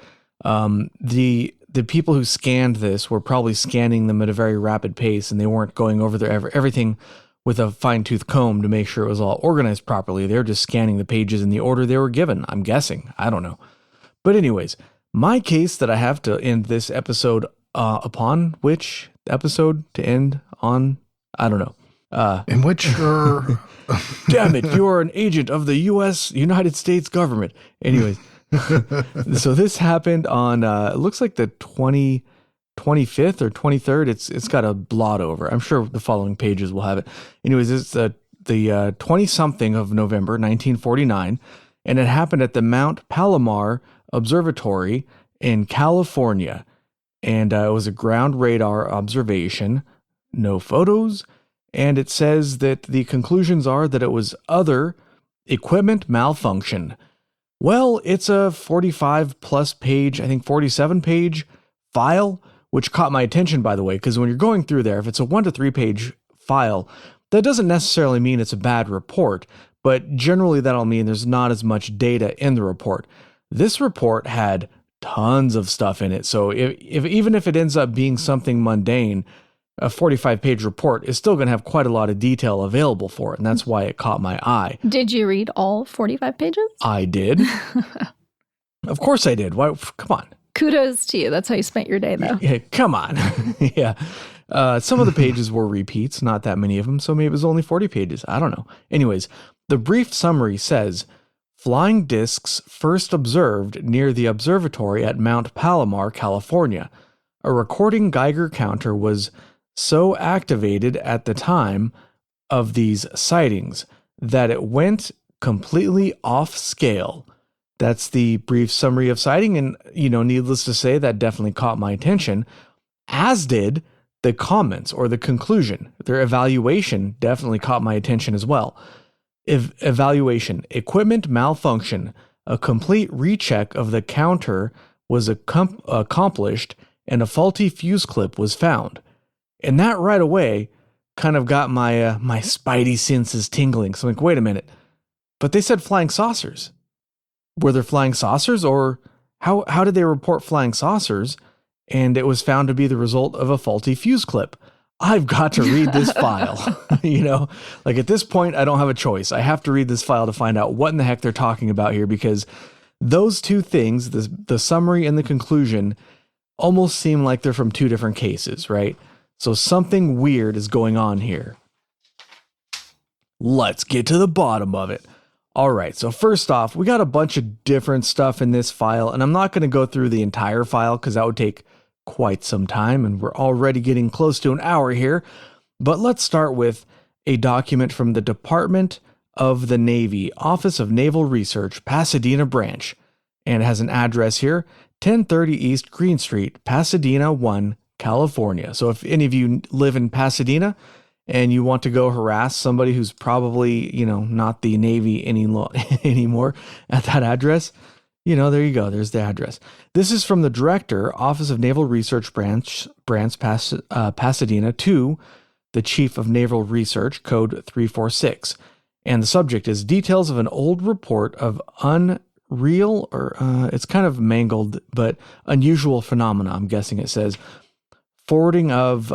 the people who scanned this were probably scanning them at a very rapid pace, and they weren't going over everything with a fine-tooth comb to make sure it was all organized properly. They were just scanning the pages in the order they were given, I'm guessing. I don't know. But anyways, my case that I have to end this episode upon, which episode to end on, I don't know. In which Damn it, you are an agent of the United States government. Anyways, so this happened on, it looks like the 25th or 23rd. It's got a blot over. I'm sure the following pages will have it. Anyways, it's the 20-something of November, 1949, and it happened at the Mount Palomar Observatory in California. And it was a ground radar observation, no photos. And it says that the conclusions are that it was other equipment malfunction. Well, it's a 45 plus page, I think 47 page file, which caught my attention, by the way, because when you're going through there, if it's a 1 to 3 page file, that doesn't necessarily mean it's a bad report, but generally that'll mean there's not as much data in the report. This report had tons of stuff in it. So even if it ends up being something mundane, a 45-page report is still going to have quite a lot of detail available for it, and that's why it caught my eye. Did you read all 45 pages? I did. Of course I did. Why? Come on. Kudos to you. That's how you spent your day, though. Yeah, come on. Yeah. Some of the pages were repeats, not that many of them, so maybe it was only 40 pages. I don't know. Anyways, the brief summary says, flying discs first observed near the observatory at Mount Palomar, California. A recording Geiger counter was so activated at the time of these sightings that it went completely off scale. That's the brief summary of sighting, and, needless to say, that definitely caught my attention, as did the comments or the conclusion. Their evaluation definitely caught my attention as well. Evaluation, equipment malfunction, a complete recheck of the counter was accomplished, and a faulty fuse clip was found. And that right away kind of got my my spidey senses tingling. So I'm like, wait a minute. But they said flying saucers. Were there flying saucers, or how did they report flying saucers? And it was found to be the result of a faulty fuse clip. I've got to read this file. Like at this point, I don't have a choice. I have to read this file to find out what in the heck they're talking about here, because those two things, the summary and the conclusion, almost seem like they're from two different cases, right? So something weird is going on here. Let's get to the bottom of it. All right, so first off, we got a bunch of different stuff in this file, and I'm not going to go through the entire file because that would take quite some time, and we're already getting close to an hour here. But let's start with a document from the Department of the Navy, Office of Naval Research, Pasadena Branch, and it has an address here, 1030 East Green Street, Pasadena 1, California. So if any of you live in Pasadena, and you want to go harass somebody who's probably, not the Navy anymore at that address, there you go. There's the address. This is from the Director, Office of Naval Research Branch Pasadena, to the Chief of Naval Research, Code 346. And the subject is details of an old report of unreal, or it's kind of mangled, but unusual phenomena, I'm guessing it says. Forwarding of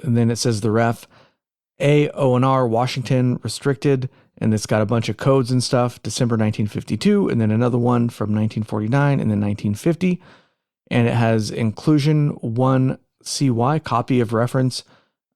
and then it says the ref, AONR Washington restricted, and it's got a bunch of codes and stuff, December 1952, and then another one from 1949, and then 1950, and it has inclusion 1CY, copy of reference,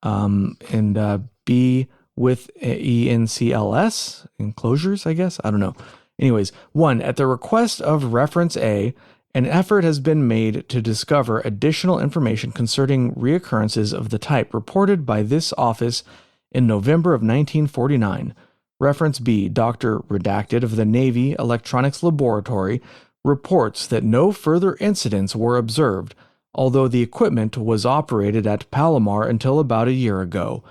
and B with ENCLS, enclosures, I guess, I don't know. Anyways, 1, at the request of reference A, an effort has been made to discover additional information concerning reoccurrences of the type reported by this office in November of 1949. Reference B, Dr. Redacted of the Navy Electronics Laboratory reports that no further incidents were observed, although the equipment was operated at Palomar until about a year ago.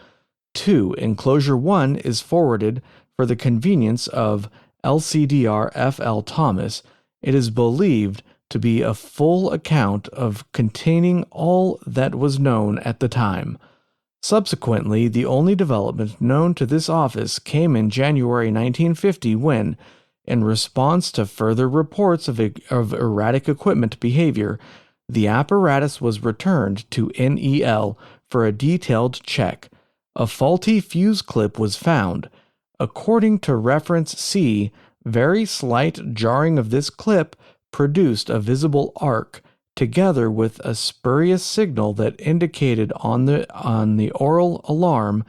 2, Enclosure 1 is forwarded for the convenience of LCDR F.L. Thomas. It is believed to be a full account of containing all that was known at the time. Subsequently, the only development known to this office came in January 1950 when, in response to further reports of erratic equipment behavior, the apparatus was returned to NEL for a detailed check. A faulty fuse clip was found. According to reference C, very slight jarring of this clip produced a visible arc, together with a spurious signal that indicated on the oral alarm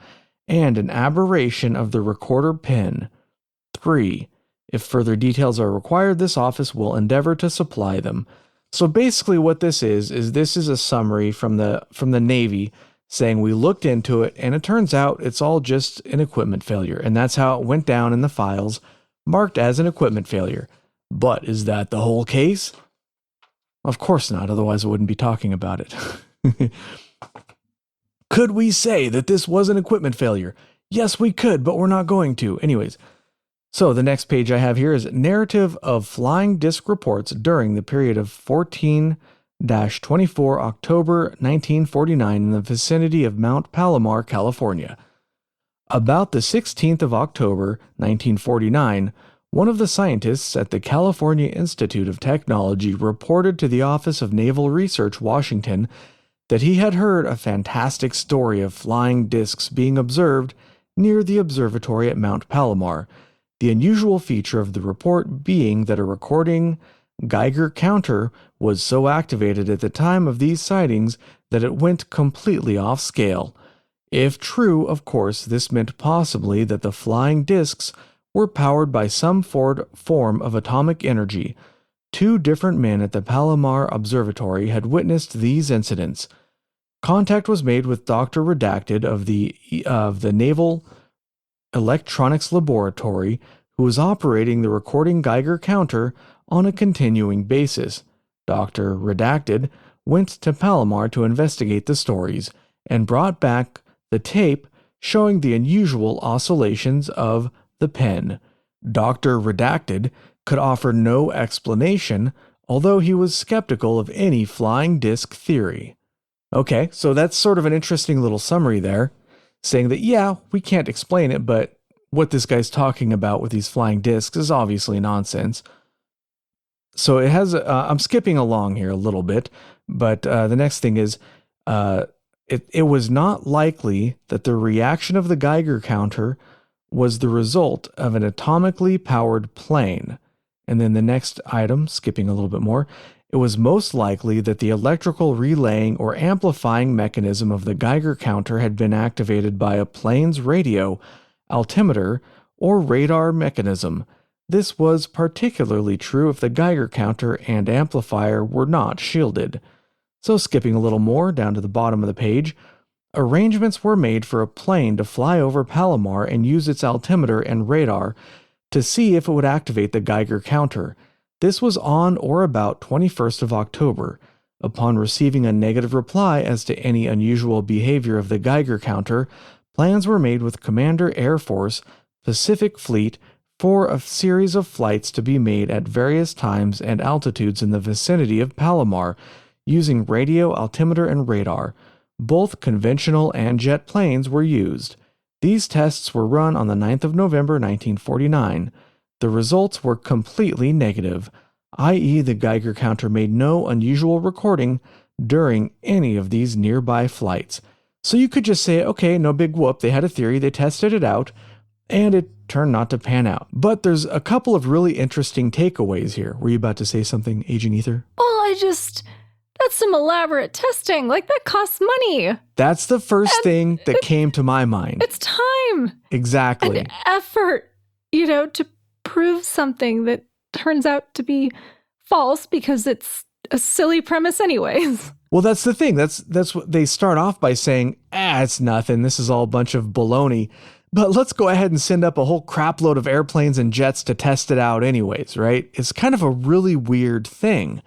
and an aberration of the recorder pin. 3. If further details are required, this office will endeavor to supply them. So basically what this is a summary from the Navy saying we looked into it and it turns out it's all just an equipment failure. And that's how it went down in the files, marked as an equipment failure. But is that the whole case? Of course not, otherwise I wouldn't be talking about it. Could we say that this was an equipment failure? Yes, we could, but we're not going to. Anyways, so the next page I have here is narrative of flying disc reports during the period of 14-24 October 1949 in the vicinity of Mount Palomar, California. About the 16th of October 1949, one of the scientists at the California Institute of Technology reported to the Office of Naval Research, Washington, that he had heard a fantastic story of flying discs being observed near the observatory at Mount Palomar, the unusual feature of the report being that a recording Geiger counter was so activated at the time of these sightings that it went completely off scale. If true, of course, this meant possibly that the flying discs were powered by some form of atomic energy. 2 different men at the Palomar Observatory had witnessed these incidents. Contact was made with Dr. Redacted of the Naval Electronics Laboratory, who was operating the recording Geiger counter on a continuing basis. Dr. Redacted went to Palomar to investigate the stories and brought back the tape showing the unusual oscillations of the pen. Dr. Redacted could offer no explanation, although he was skeptical of any flying disc theory. Okay, so that's sort of an interesting little summary there, saying that, yeah, we can't explain it, but what this guy's talking about with these flying discs is obviously nonsense. So it has, I'm skipping along here a little bit, but the next thing is, it was not likely that the reaction of the Geiger counter was the result of an atomically powered plane. And then the next item, skipping a little bit more, it was most likely that the electrical relaying or amplifying mechanism of the Geiger counter had been activated by a plane's radio, altimeter, or radar mechanism. This was particularly true if the Geiger counter and amplifier were not shielded. So skipping a little more down to the bottom of the page, arrangements were made for a plane to fly over Palomar and use its altimeter and radar to see if it would activate the Geiger counter. This was on or about 21st of October. Upon receiving a negative reply as to any unusual behavior of the Geiger counter, plans were made with Commander Air Force, Pacific Fleet, for a series of flights to be made at various times and altitudes in the vicinity of Palomar, using radio, altimeter, and radar. Both conventional and jet planes were used. These tests were run on the 9th of November 1949. The results were completely negative, i.e. the Geiger counter made no unusual recording during any of these nearby flights. So you could just say, okay, no big whoop, they had a theory, they tested it out, and it turned not to pan out. But there's a couple of really interesting takeaways here. Were you about to say something, Agent Ether? Well, that's some elaborate testing. Like, that costs money. That's the first thing that came to my mind. It's time. Exactly. And effort, to prove something that turns out to be false because it's a silly premise anyways. Well, that's the thing. That's what they start off by saying, it's nothing. This is all a bunch of baloney. But let's go ahead and send up a whole crap load of airplanes and jets to test it out anyways, right? It's kind of a really weird thing.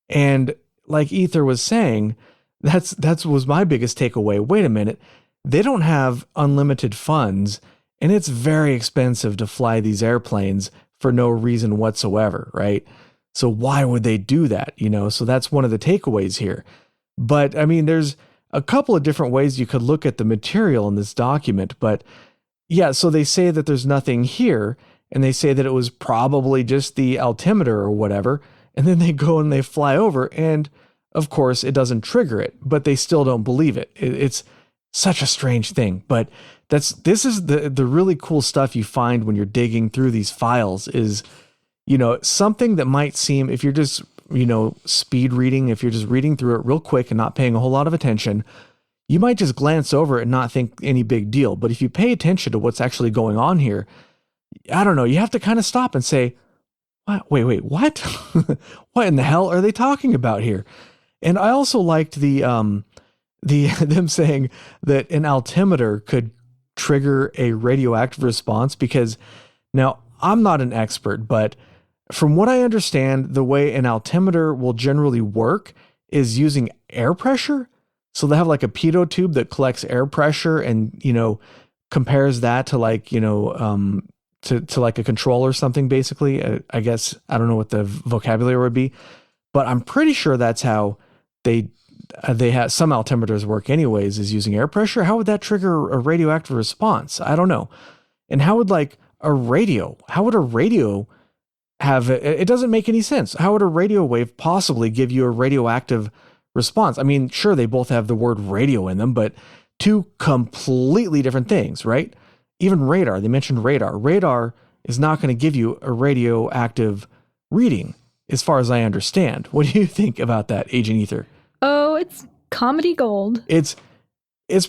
And like Ether was saying, that was my biggest takeaway. Wait a minute. They don't have unlimited funds, and it's very expensive to fly these airplanes for no reason whatsoever, right? So why would they do that? So that's one of the takeaways here. But I mean, there's a couple of different ways you could look at the material in this document, but yeah, so they say that there's nothing here, and they say that it was probably just the altimeter or whatever, and then they go and they fly over, and of course it doesn't trigger it, but they still don't believe it. It's such a strange thing, but this is the really cool stuff you find when you're digging through these files is, something that might seem, if you're just, speed reading, if you're just reading through it real quick and not paying a whole lot of attention, you might just glance over it and not think any big deal. But if you pay attention to what's actually going on here, I don't know, you have to kind of stop and say, wait, what? What in the hell are they talking about here? And I also liked the them saying that an altimeter could trigger a radioactive response, because now I'm not an expert, but from what I understand, the way an altimeter will generally work is using air pressure. So they have like a pitot tube that collects air pressure and, compares that to like, to like a control or something, basically. I guess, I don't know what the vocabulary would be, but I'm pretty sure that's how they have some altimeters work anyways, is using air pressure. How would that trigger a radioactive response? I don't know. And how would a radio have it doesn't make any sense. How would a radio wave possibly give you a radioactive response? I mean, sure, they both have the word radio in them, but two completely different things, right? Even radar, they mentioned radar. Radar is not going to give you a radioactive reading, as far as I understand. What do you think about that, Agent Ether? Oh, it's comedy gold. It's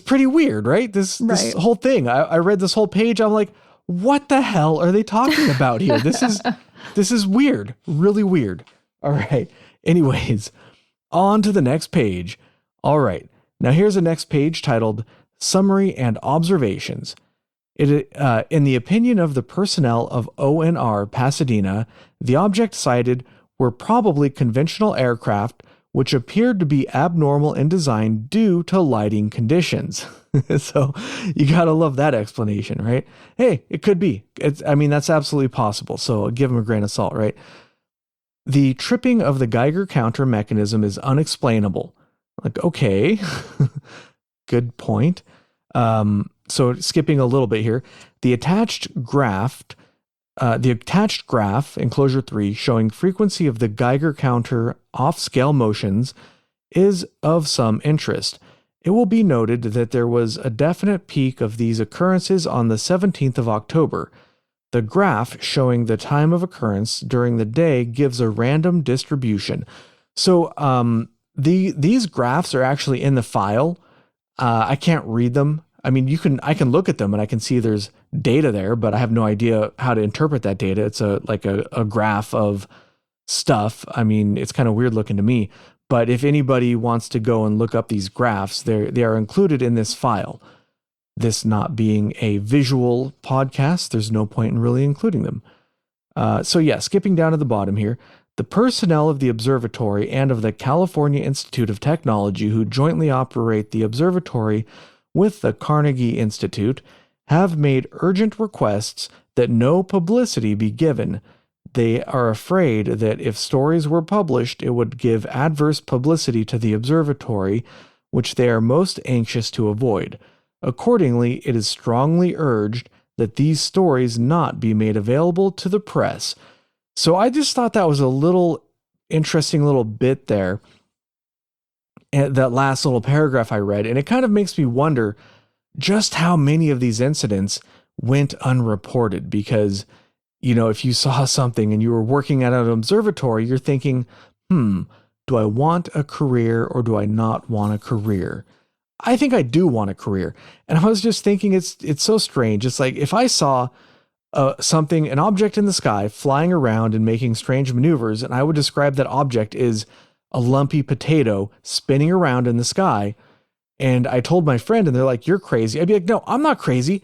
pretty weird, right? This whole thing. I read this whole page. I'm like, what the hell are they talking about here? This is weird, really weird. All right. Anyways, on to the next page. All right. Now here's the next page titled Summary and Observations. In the opinion of the personnel of ONR Pasadena, the objects cited were probably conventional aircraft which appeared to be abnormal in design due to lighting conditions. So you gotta love that explanation, right? Hey, it could be. That's absolutely possible. So give them a grain of salt, right? The tripping of the Geiger counter mechanism is unexplainable. Like, okay, good point. So skipping a little bit here, the attached graph, enclosure 3, showing frequency of the Geiger counter off-scale motions is of some interest. It will be noted that there was a definite peak of these occurrences on the 17th of October. The graph showing the time of occurrence during the day gives a random distribution. So these graphs are actually in the file. I can't read them. I mean, I can look at them and I can see there's data there, but I have no idea how to interpret that data. It's like a graph of stuff. I mean, it's kind of weird looking to me, but if anybody wants to go and look up these graphs, they are included in this file. This not being a visual podcast, there's no point in really including them. So yeah, skipping down to the bottom here, the personnel of the observatory and of the California Institute of Technology who jointly operate the observatory with the Carnegie Institute have made urgent requests that no publicity be given. They are afraid that if stories were published, it would give adverse publicity to the observatory, which they are most anxious to avoid. Accordingly, it is strongly urged that these stories not be made available to the press. So I just thought that was a little interesting little bit there, and that last little paragraph I read, and it kind of makes me wonder just how many of these incidents went unreported. Because, you know, if you saw something and you were working at an observatory, you're thinking, do I want a career or do I not want a career? I think I do want a career. And I was just thinking, it's so strange. It's like if I saw an object in the sky flying around and making strange maneuvers, and I would describe that object as a lumpy potato spinning around in the sky, and I told my friend and they're like, you're crazy. I'd be like, no, I'm not crazy.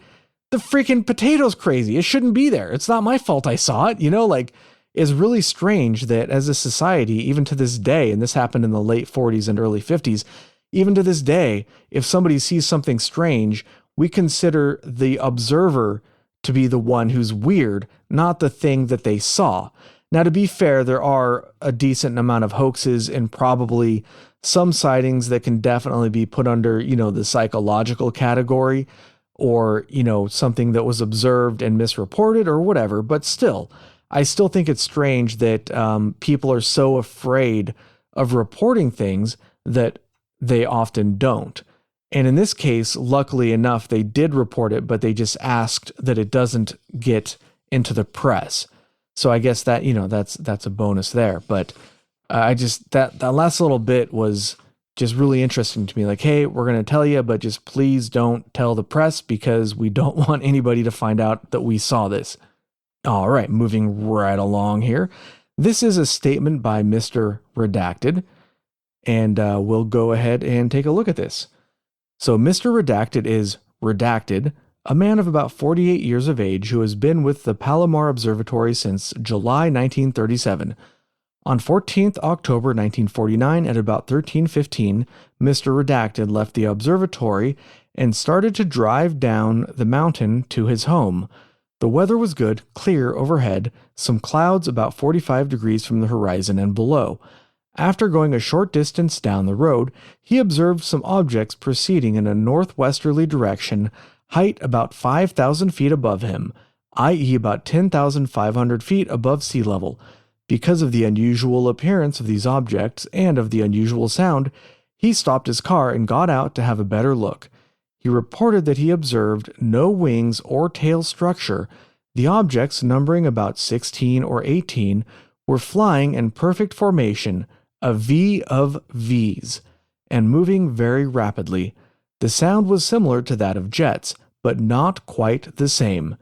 The freaking potato's crazy. It shouldn't be there. It's not my fault I saw it. You know, like, it's really strange that as a society, even to this day, and this happened in the late 40s and early 50s, even to this day, if somebody sees something strange, we consider the observer to be the one who's weird, not the thing that they saw. Now, to be fair, there are a decent amount of hoaxes and probably some sightings that can definitely be put under, you know, the psychological category, or, you know, something that was observed and misreported or whatever. But still, I still think it's strange that people are so afraid of reporting things that they often don't. And in this case, luckily enough, they did report it, but they just asked that it doesn't get into the press. So I guess that, you know, that's a bonus there. But I just, that last little bit was just really interesting to me. Like, hey, we're going to tell you, but just please don't tell the press because we don't want anybody to find out that we saw this. All right, moving right along here. This is a statement by Mr. Redacted. And we'll go ahead and take a look at this. So Mr. Redacted is Redacted, a man of about 48 years of age who has been with the Palomar Observatory since July 1937. On 14th October 1949 at about 13:15, Mr. Redacted left the observatory and started to drive down the mountain to his home. The weather was good, clear overhead, some clouds about 45 degrees from the horizon and below. After going a short distance down the road, he observed some objects proceeding in a northwesterly direction, height about 5,000 feet above him, i.e. about 10,500 feet above sea level. Because of the unusual appearance of these objects and of the unusual sound, he stopped his car and got out to have a better look. He reported that he observed no wings or tail structure. The objects, numbering about 16 or 18, were flying in perfect formation, a V of V's, and moving very rapidly. The sound was similar to that of jets, but not quite the same.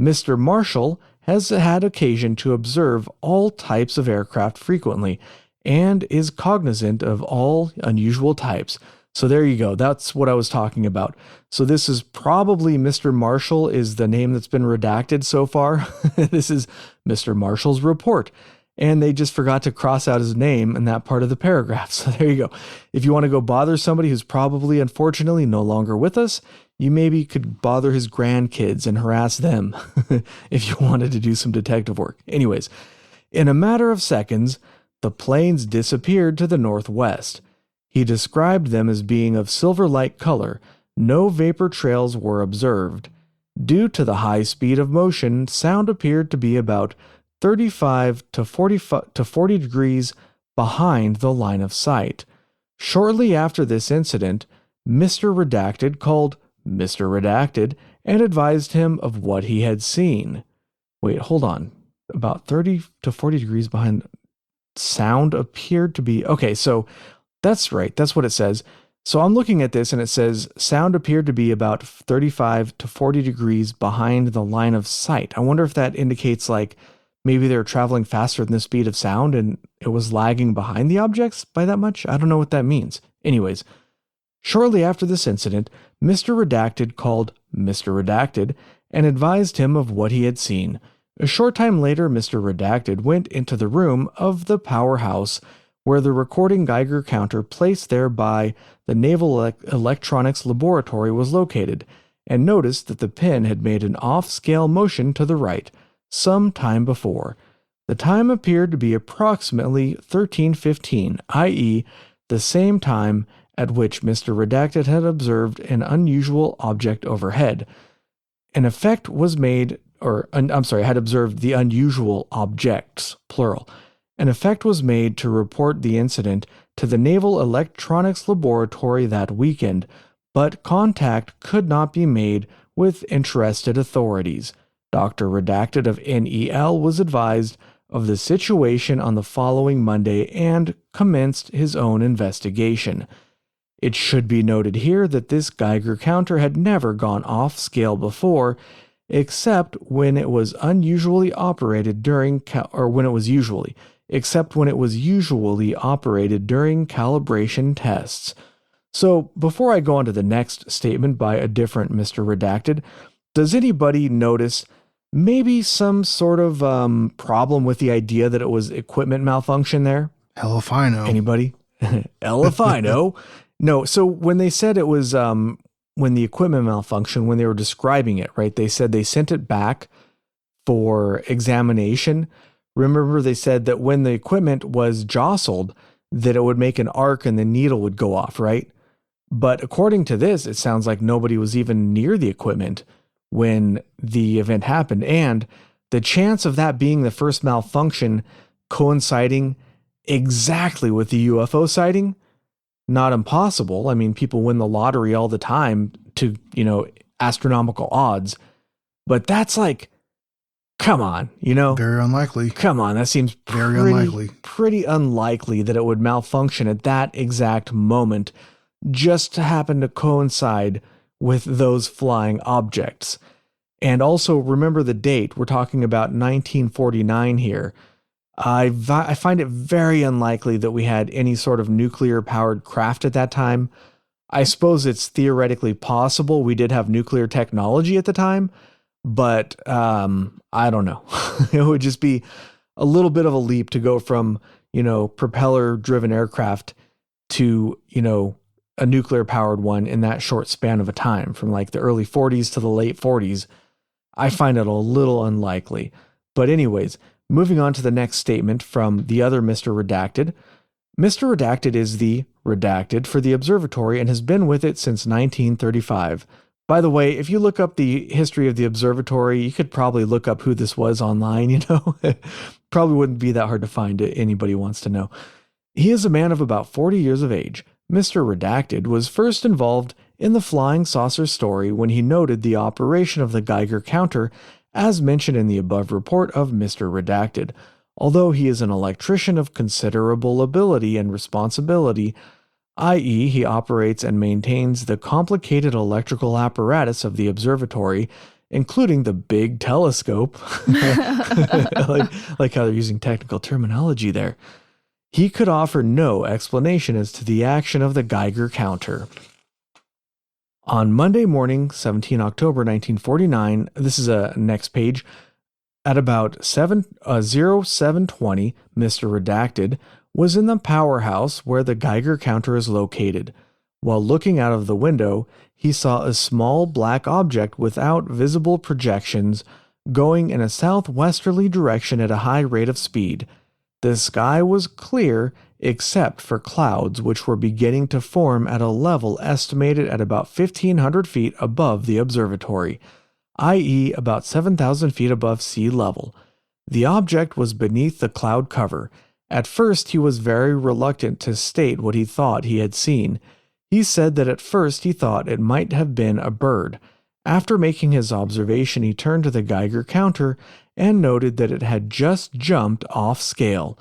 Mr. Marshall has had occasion to observe all types of aircraft frequently, and is cognizant of all unusual types. So there you go. That's what I was talking about. So this is probably Mr. Marshall is the name that's been redacted so far. This is Mr. Marshall's report. And they just forgot to cross out his name in that part of the paragraph. So there you go. If you want to go bother somebody who's probably, unfortunately, no longer with us, you maybe could bother his grandkids and harass them if you wanted to do some detective work. Anyways, in a matter of seconds, the planes disappeared to the northwest. He described them as being of silver-like color. No vapor trails were observed. Due to the high speed of motion, sound appeared to be about 35 to 40 degrees behind the line of sight. Shortly after this incident, Mr. Redacted called Mr. Redacted and advised him of what he had seen. Wait, hold on. About 30 to 40 degrees behind sound appeared to be... Okay, so that's right. That's what it says. So I'm looking at this and it says sound appeared to be about 35 to 40 degrees behind the line of sight. I wonder if that indicates like maybe they were traveling faster than the speed of sound and it was lagging behind the objects by that much. I don't know what that means. Anyways, shortly after this incident, Mr. Redacted called Mr. Redacted and advised him of what he had seen. A short time later, Mr. Redacted went into the room of the powerhouse where the recording Geiger counter placed there by the Naval Electronics Laboratory was located, and noticed that the pin had made an off-scale motion to the right some time before. The time appeared to be approximately 13:15, i.e., the same time at which Mr. Redacted had observed an unusual object overhead. An effect was made, had observed the unusual objects, plural. An effect was made to report the incident to the Naval Electronics Laboratory that weekend, but contact could not be made with interested authorities. Dr. Redacted of NEL was advised of the situation on the following Monday and commenced his own investigation. It should be noted here that this Geiger counter had never gone off scale before, except when it was usually operated during calibration tests. So, before I go on to the next statement by a different Mr. Redacted, does anybody notice maybe some sort of problem with the idea that it was equipment malfunction there? Hell if I know. Anybody? Hell if I know. No, so when they said it was when the equipment malfunctioned, when they were describing it, right, they said they sent it back for examination. Remember, they said that when the equipment was jostled, that it would make an arc and the needle would go off, right? But according to this, it sounds like nobody was even near the equipment when the event happened. And the chance of that being the first malfunction coinciding exactly with the UFO sighting, not impossible. I mean, people win the lottery all the time to, astronomical odds. But that's like, come on, Very unlikely. Come on, that seems Very unlikely. Pretty unlikely that it would malfunction at that exact moment just to happen to coincide with those flying objects. And also remember the date. We're talking about 1949 here. I find it very unlikely that we had any sort of nuclear-powered craft at that time. I suppose it's theoretically possible we did have nuclear technology at the time, but I don't know. It would just be a little bit of a leap to go from, propeller-driven aircraft to, a nuclear-powered one in that short span of a time, from like the early 40s to the late 40s. I find it a little unlikely. But anyways, moving on to the next statement from the other Mr. Redacted. Mr. Redacted is the redacted for the observatory and has been with it since 1935. By the way, if you look up the history of the observatory, you could probably look up who this was online, Probably wouldn't be that hard to find it. Anybody wants to know. He is a man of about 40 years of age. Mr. Redacted was first involved in the flying saucer story when he noted the operation of the Geiger counter as mentioned in the above report of Mr. Redacted. Although he is an electrician of considerable ability and responsibility, i.e., he operates and maintains the complicated electrical apparatus of the observatory, including the big telescope, like how they're using technical terminology there, he could offer no explanation as to the action of the Geiger counter. On Monday morning, 17 October 1949, this is a next page, at about 0720, Mr. Redacted was in the powerhouse where the Geiger counter is located. While looking out of the window, he saw a small black object without visible projections going in a southwesterly direction at a high rate of speed. The sky was clear except for clouds which were beginning to form at a level estimated at about 1,500 feet above the observatory, i.e. about 7,000 feet above sea level. The object was beneath the cloud cover. At first he was very reluctant to state what he thought he had seen. He said that at first he thought it might have been a bird. After making his observation, he turned to the Geiger counter and noted that it had just jumped off scale.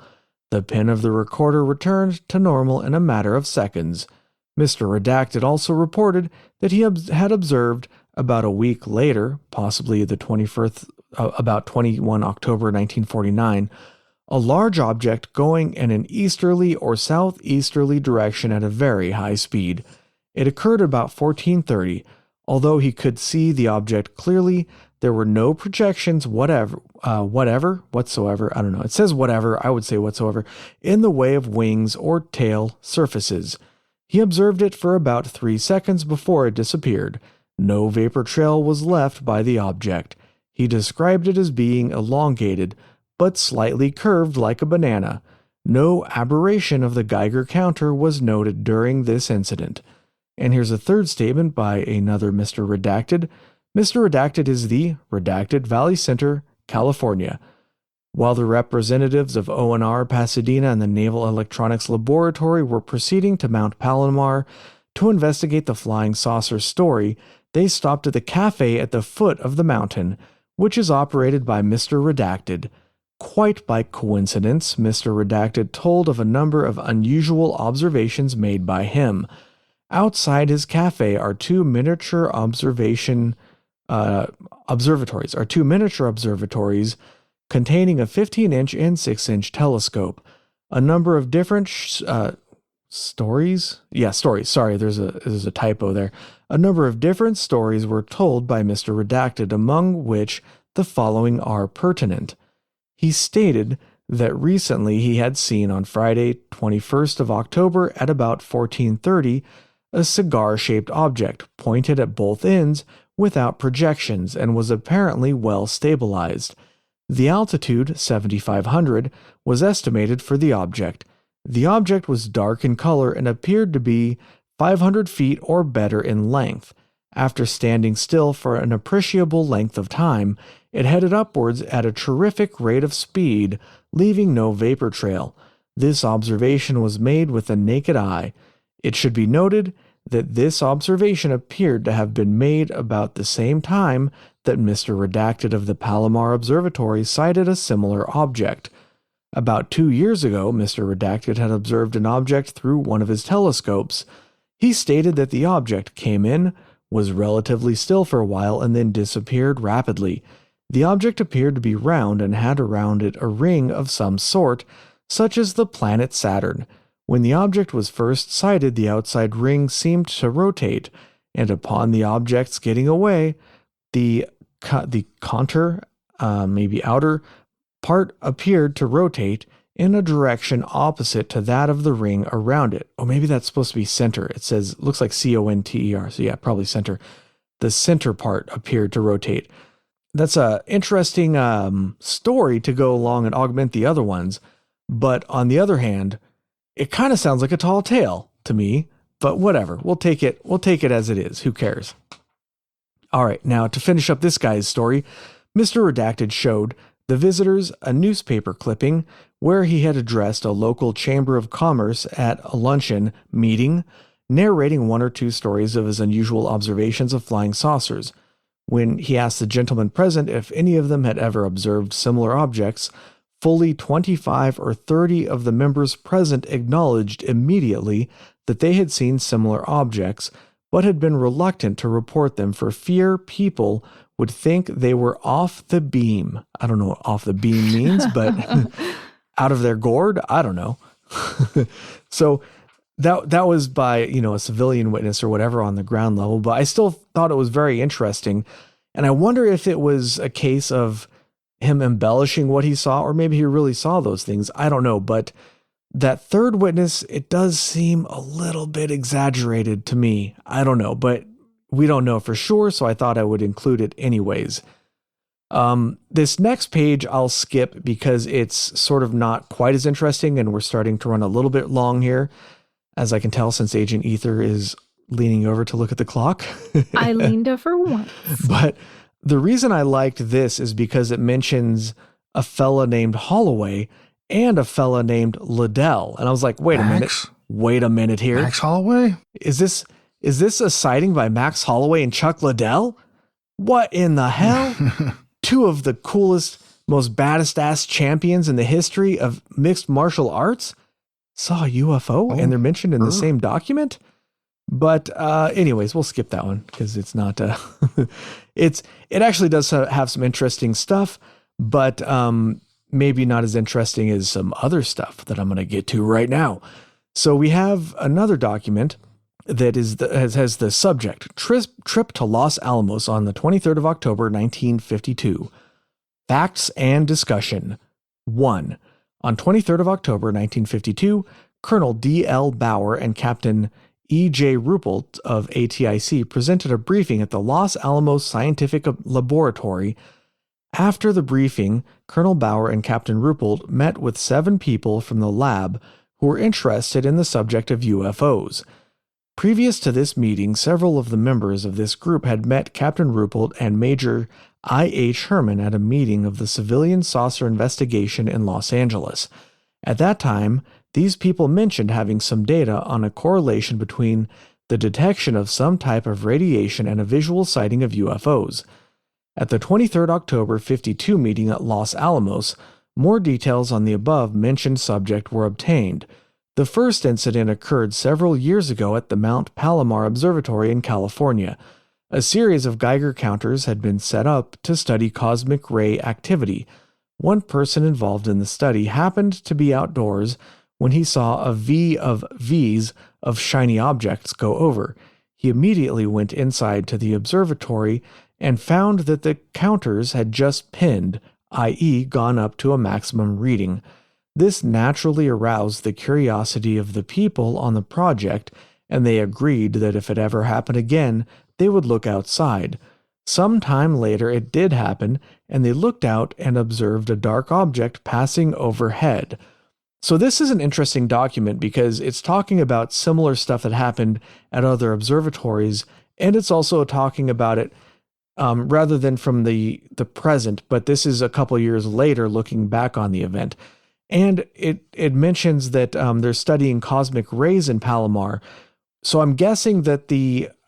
The pin of the recorder returned to normal in a matter of seconds. Mr. Redacted also reported that he had observed about a week later, possibly the 21st, about 21 October 1949, a large object going in an easterly or southeasterly direction at a very high speed. It occurred about 1430. Although he could see the object clearly, there were no projections whatsoever. I don't know. It says whatever. I would say whatsoever in the way of wings or tail surfaces. He observed it for about 3 seconds before it disappeared. No vapor trail was left by the object. He described it as being elongated, but slightly curved like a banana. No aberration of the Geiger counter was noted during this incident. And here's a third statement by another Mr. Redacted. Mr. Redacted is the Redacted Valley Center, California. While the representatives of ONR Pasadena and the Naval Electronics Laboratory were proceeding to Mount Palomar to investigate the flying saucer story, they stopped at the cafe at the foot of the mountain, which is operated by Mr. Redacted. Quite by coincidence, Mr. Redacted told of a number of unusual observations made by him. Outside his cafe are two miniature observatories containing a 15-inch and 6-inch telescope. A number of different stories. Sorry, there's a typo there. A number of different stories were told by Mr. Redacted, among which the following are pertinent. He stated that recently he had seen on Friday, 21st of October at about 1430, a cigar-shaped object pointed at both ends without projections and was apparently well stabilized. The altitude, 7,500, was estimated for the object. The object was dark in color and appeared to be 500 feet or better in length. After standing still for an appreciable length of time, it headed upwards at a terrific rate of speed, leaving no vapor trail. This observation was made with the naked eye. It should be noted that this observation appeared to have been made about the same time that Mr. Redacted of the Palomar Observatory sighted a similar object. About 2 years ago, Mr. Redacted had observed an object through one of his telescopes. He stated that the object came in, was relatively still for a while, and then disappeared rapidly. The object appeared to be round and had around it a ring of some sort, such as the planet Saturn. When the object was first sighted, the outside ring seemed to rotate, and upon the object's getting away, the contour, maybe outer part, appeared to rotate in a direction opposite to that of the ring around it. Oh, maybe that's supposed to be center. It says, looks like CONTER, so yeah, probably center. The center part appeared to rotate. That's a interesting story to go along and augment the other ones, but on the other hand, it kind of sounds like a tall tale to me, but whatever. We'll take it as it is. Who cares? All right, now to finish up this guy's story, Mr. Redacted showed the visitors a newspaper clipping where he had addressed a local chamber of commerce at a luncheon meeting, narrating 1 or 2 stories of his unusual observations of flying saucers. When he asked the gentlemen present if any of them had ever observed similar objects, fully 25 or 30 of the members present acknowledged immediately that they had seen similar objects, but had been reluctant to report them for fear people would think they were off the beam. I don't know what off the beam means, but out of their gourd? I don't know. So that was by, a civilian witness or whatever on the ground level, but I still thought it was very interesting. And I wonder if it was a case of him embellishing what he saw, or maybe he really saw those things. I don't know, but that third witness, it does seem a little bit exaggerated to me. I don't know, but we don't know for sure, so I thought I would include it anyways. This next page I'll skip because it's sort of not quite as interesting, and we're starting to run a little bit long here, as I can tell since Agent Ether is leaning over to look at the clock. I leaned over once. But the reason I liked this is because it mentions a fella named Holloway and a fella named Liddell. And I was like, wait a minute here. Max Holloway? Is this a sighting by Max Holloway and Chuck Liddell? What in the hell? 2 of the coolest, most baddest ass champions in the history of mixed martial arts saw a UFO and they're mentioned in the same document? But anyways, we'll skip that one because it's not. It actually does have some interesting stuff, but maybe not as interesting as some other stuff that I'm going to get to right now. So we have another document that has the subject trip to Los Alamos on the 23rd of October 1952. Facts and discussion. 1. On 23rd of October 1952, Colonel D.L. Bauer and Captain E.J. Ruppelt of ATIC presented a briefing at the Los Alamos Scientific Laboratory. After the briefing, Colonel Bauer and Captain Ruppelt met with 7 people from the lab who were interested in the subject of UFOs. Previous to this meeting, several of the members of this group had met Captain Ruppelt and Major I.H. Herman at a meeting of the Civilian Saucer Investigation in Los Angeles. At that time, these people mentioned having some data on a correlation between the detection of some type of radiation and a visual sighting of UFOs. At the 23rd October 52 meeting at Los Alamos, more details on the above mentioned subject were obtained. The first incident occurred several years ago at the Mount Palomar Observatory in California. A series of Geiger counters had been set up to study cosmic ray activity. One person involved in the study happened to be outdoors when he saw a V of V's of shiny objects go over. He immediately went inside to the observatory and found that the counters had just pinned, i.e. gone up to a maximum reading. This naturally aroused the curiosity of the people on the project, and they agreed that if it ever happened again, they would look outside. Some time later it did happen, and they looked out and observed a dark object passing overhead. So this is an interesting document because it's talking about similar stuff that happened at other observatories, and it's also talking about it rather than from the present, but this is a couple years later looking back on the event. And it mentions that they're studying cosmic rays in Palomar. So I'm guessing that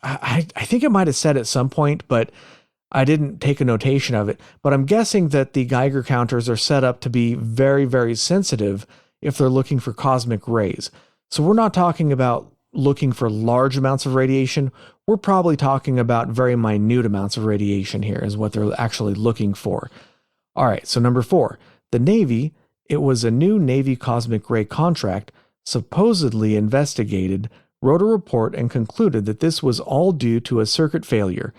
I think it might have said at some point, but I didn't take a notation of it. But I'm guessing that the Geiger counters are set up to be very, very sensitive if they're looking for cosmic rays. So we're not talking about looking for large amounts of radiation. We're probably talking about very minute amounts of radiation here is what they're actually looking for. All right, so number 4, the Navy. It was a new Navy cosmic ray contract, supposedly investigated, wrote a report and concluded that this was all due to a circuit failure.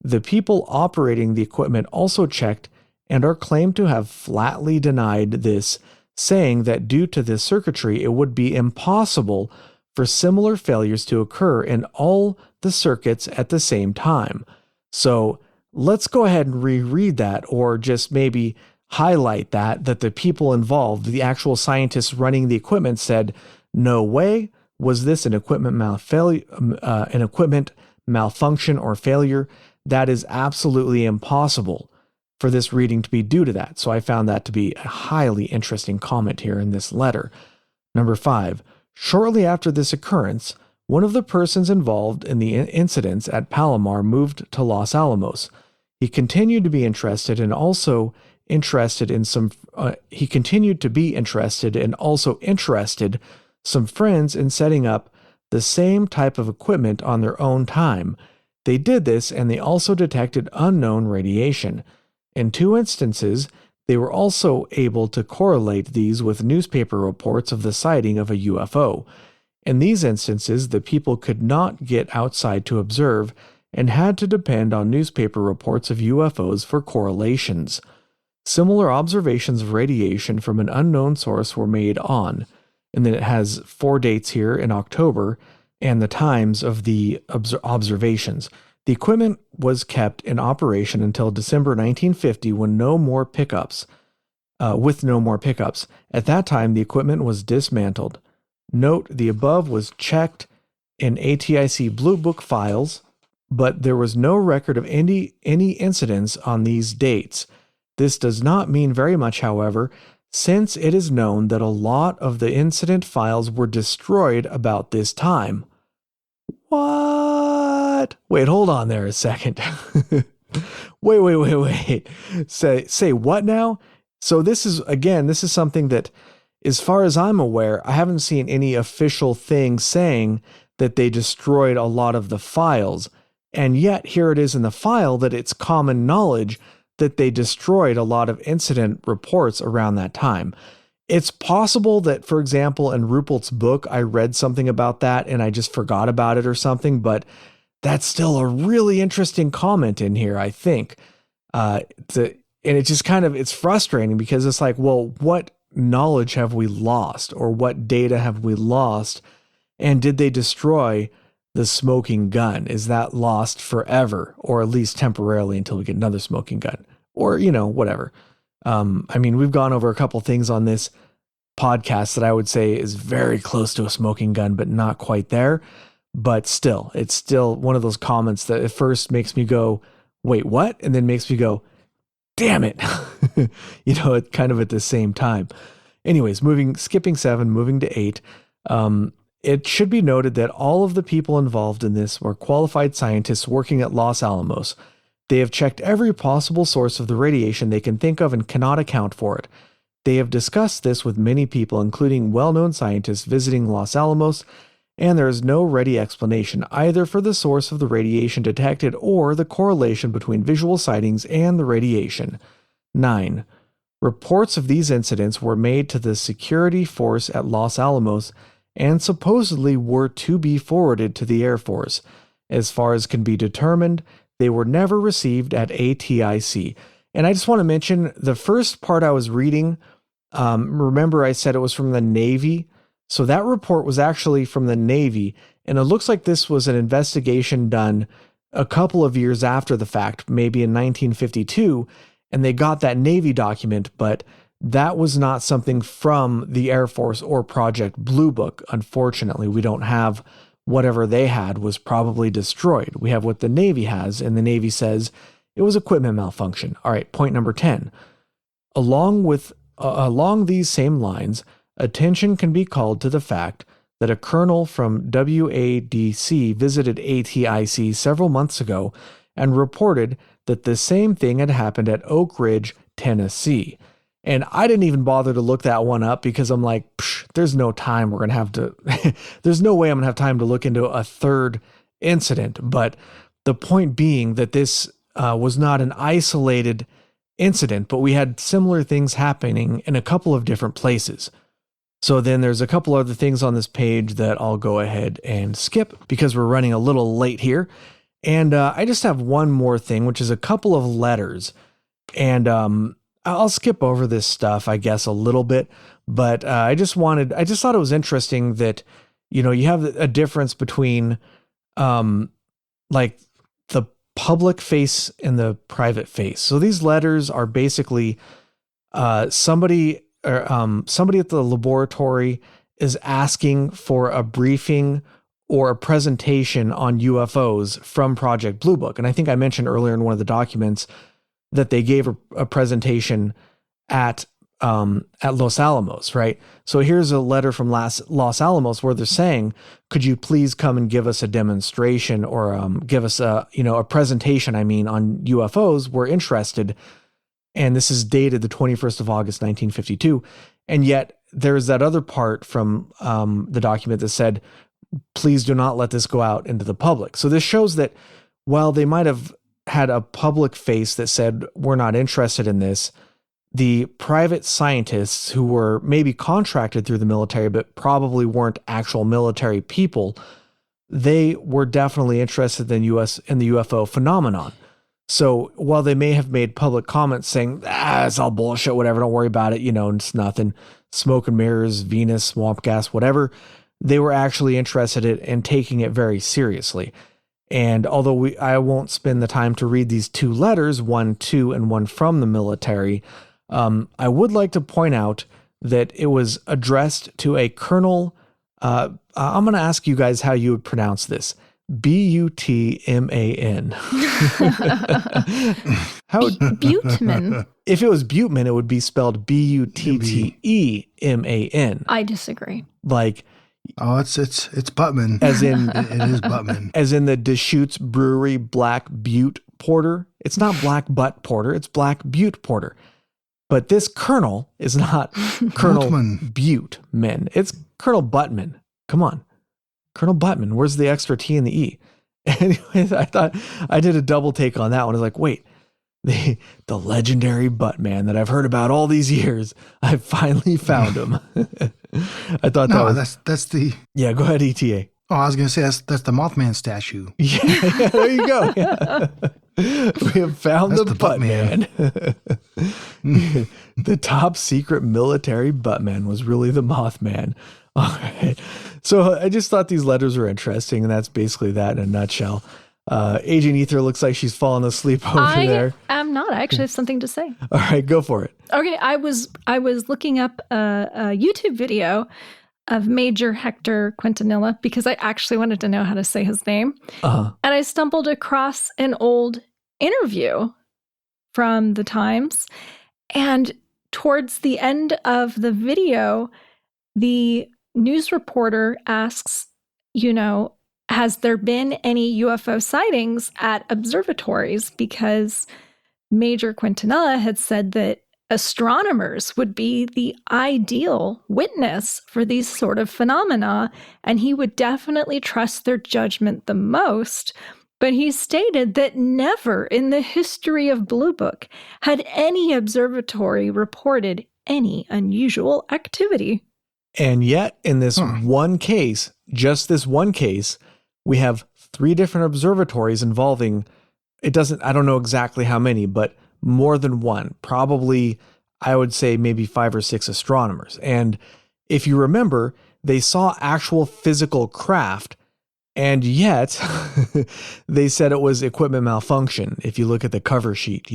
The people operating the equipment also checked and are claimed to have flatly denied this, saying that due to this circuitry, it would be impossible for similar failures to occur in all the circuits at the same time. So let's go ahead and reread that, or just maybe highlight that the people involved, the actual scientists running the equipment, said, no way was this an equipment malfunction or failure. That is absolutely impossible for this reading to be due to that. So I found that to be a highly interesting comment here in this letter. Number 5, shortly after this occurrence, one of the persons involved in the incidents at Palomar moved to Los Alamos. He continued to be interested and also interested some friends in setting up the same type of equipment on their own time. They did this, and they also detected unknown radiation. In 2 instances, they were also able to correlate these with newspaper reports of the sighting of a UFO. In these instances, the people could not get outside to observe and had to depend on newspaper reports of UFOs for correlations. Similar observations of radiation from an unknown source were made on, and then it has 4 dates here in October and the times of the observations. The equipment was kept in operation until December 1950 with no more pickups. At that time, the equipment was dismantled. Note, the above was checked in ATIC Bluebook files, but there was no record of any incidents on these dates. This does not mean very much, however, since it is known that a lot of the incident files were destroyed about this time. What? Wait, hold on there a second. Wait. Say what now? So this is something that, as far as I'm aware, I haven't seen any official thing saying that they destroyed a lot of the files. And yet here it is in the file that it's common knowledge that they destroyed a lot of incident reports around that time. It's possible that, for example, in Ruppelt's book, I read something about that and I just forgot about it or something, but that's still a really interesting comment in here, I think. And it just kind of, it's frustrating because it's like, well, what knowledge have we lost, or what data have we lost? And did they destroy the smoking gun? Is that lost forever, or at least temporarily until we get another smoking gun, or, whatever. I mean, we've gone over a couple things on this podcast that I would say is very close to a smoking gun, but not quite there. But still, it's still one of those comments that at first makes me go, wait, what? And then makes me go, damn it. It kind of at the same time. Anyways, skipping 7, moving to 8. It should be noted that all of the people involved in this were qualified scientists working at Los Alamos. They have checked every possible source of the radiation they can think of and cannot account for it. They have discussed this with many people, including well-known scientists visiting Los Alamos, and there is no ready explanation either for the source of the radiation detected or the correlation between visual sightings and the radiation. 9. Reports of these incidents were made to the security force at Los Alamos and supposedly were to be forwarded to the Air Force. As far as can be determined, they were never received at ATIC. And I just want to mention the first part I was reading, remember I said it was from the Navy? So that report was actually from the Navy, and it looks like this was an investigation done a couple of years after the fact, maybe in 1952, and they got that Navy document, but that was not something from the Air Force or Project Bluebook. Unfortunately, we don't have whatever they had was probably destroyed. We have what the Navy has, and the Navy says it was equipment malfunction. All right, point number 10. Along these same lines, attention can be called to the fact that a colonel from WADC visited ATIC several months ago and reported that the same thing had happened at Oak Ridge, Tennessee. And I didn't even bother to look that one up because I'm like, there's no time we're going to have to, there's no way I'm going to have time to look into a third incident. But the point being that this was not an isolated incident, but we had similar things happening in a couple of different places. So then there's a couple other things on this page that I'll go ahead and skip because we're running a little late here. And I just have one more thing, which is a couple of letters. And I'll skip over this stuff, I guess, a little bit. But I just thought it was interesting that, you have a difference between like the public face and the private face. So these letters are basically somebody at the laboratory is asking for a briefing or a presentation on UFOs from Project Bluebook. And I think I mentioned earlier in one of the documents that they gave a presentation at Los Alamos, right? So here's a letter from Los Alamos where they're saying, could you please come and give us a demonstration or give us a presentation, on UFOs? We're interested. And this is dated the 21st of August, 1952. And yet there's that other part from the document that said, please do not let this go out into the public. So this shows that while they might have had a public face that said, we're not interested in this, the private scientists who were maybe contracted through the military, but probably weren't actual military people, they were definitely interested in the UFO phenomenon. So while they may have made public comments saying, it's all bullshit, whatever, don't worry about it, it's nothing, smoke and mirrors, Venus, swamp gas, whatever, they were actually interested in and taking it very seriously. And although I won't spend the time to read these two letters, one to and one from the military, I would like to point out that it was addressed to a colonel. I'm going to ask you guys how you would pronounce this. Butman. Butman. If it was Butman, it would be spelled Butteman. I disagree. Like, oh, it's Buttman. As in it is Buttman. As in the Deschutes Brewery Black Butte Porter. It's not Black Butt Porter, it's Black Butte Porter. But this colonel is not Colonel Buteman. It's Colonel Buttman. Come on. Colonel Buttman, where's the extra T and the E? Anyways, I thought I did a double take on that one. I was like, wait, the legendary Buttman that I've heard about all these years, I finally found him. I thought that was... that's the... Yeah, go ahead, ETA. Oh, I was going to say that's the Mothman statue. Yeah, there you go. Yeah. We have found the Buttman. The top secret military Buttman was really the Mothman. All right. So I just thought these letters were interesting, and that's basically that in a nutshell. Agent Ether looks like she's fallen asleep over there. I'm not. I actually have something to say. All right, go for it. Okay, I was looking up a YouTube video of Major Hector Quintanilla because I actually wanted to know how to say his name. And I stumbled across an old interview from the Times. And towards the end of the video, the news reporter asks, has there been any UFO sightings at observatories? Because Major Quintanilla had said that astronomers would be the ideal witness for these sort of phenomena, and he would definitely trust their judgment the most. But he stated that never in the history of Bluebook had any observatory reported any unusual activity. And yet, in this one case, just this one case, we have 3 different observatories involving, I don't know exactly how many, but more than one. Probably, I would say maybe 5 or 6 astronomers. And if you remember, they saw actual physical craft, and yet they said it was equipment malfunction, if you look at the cover sheet,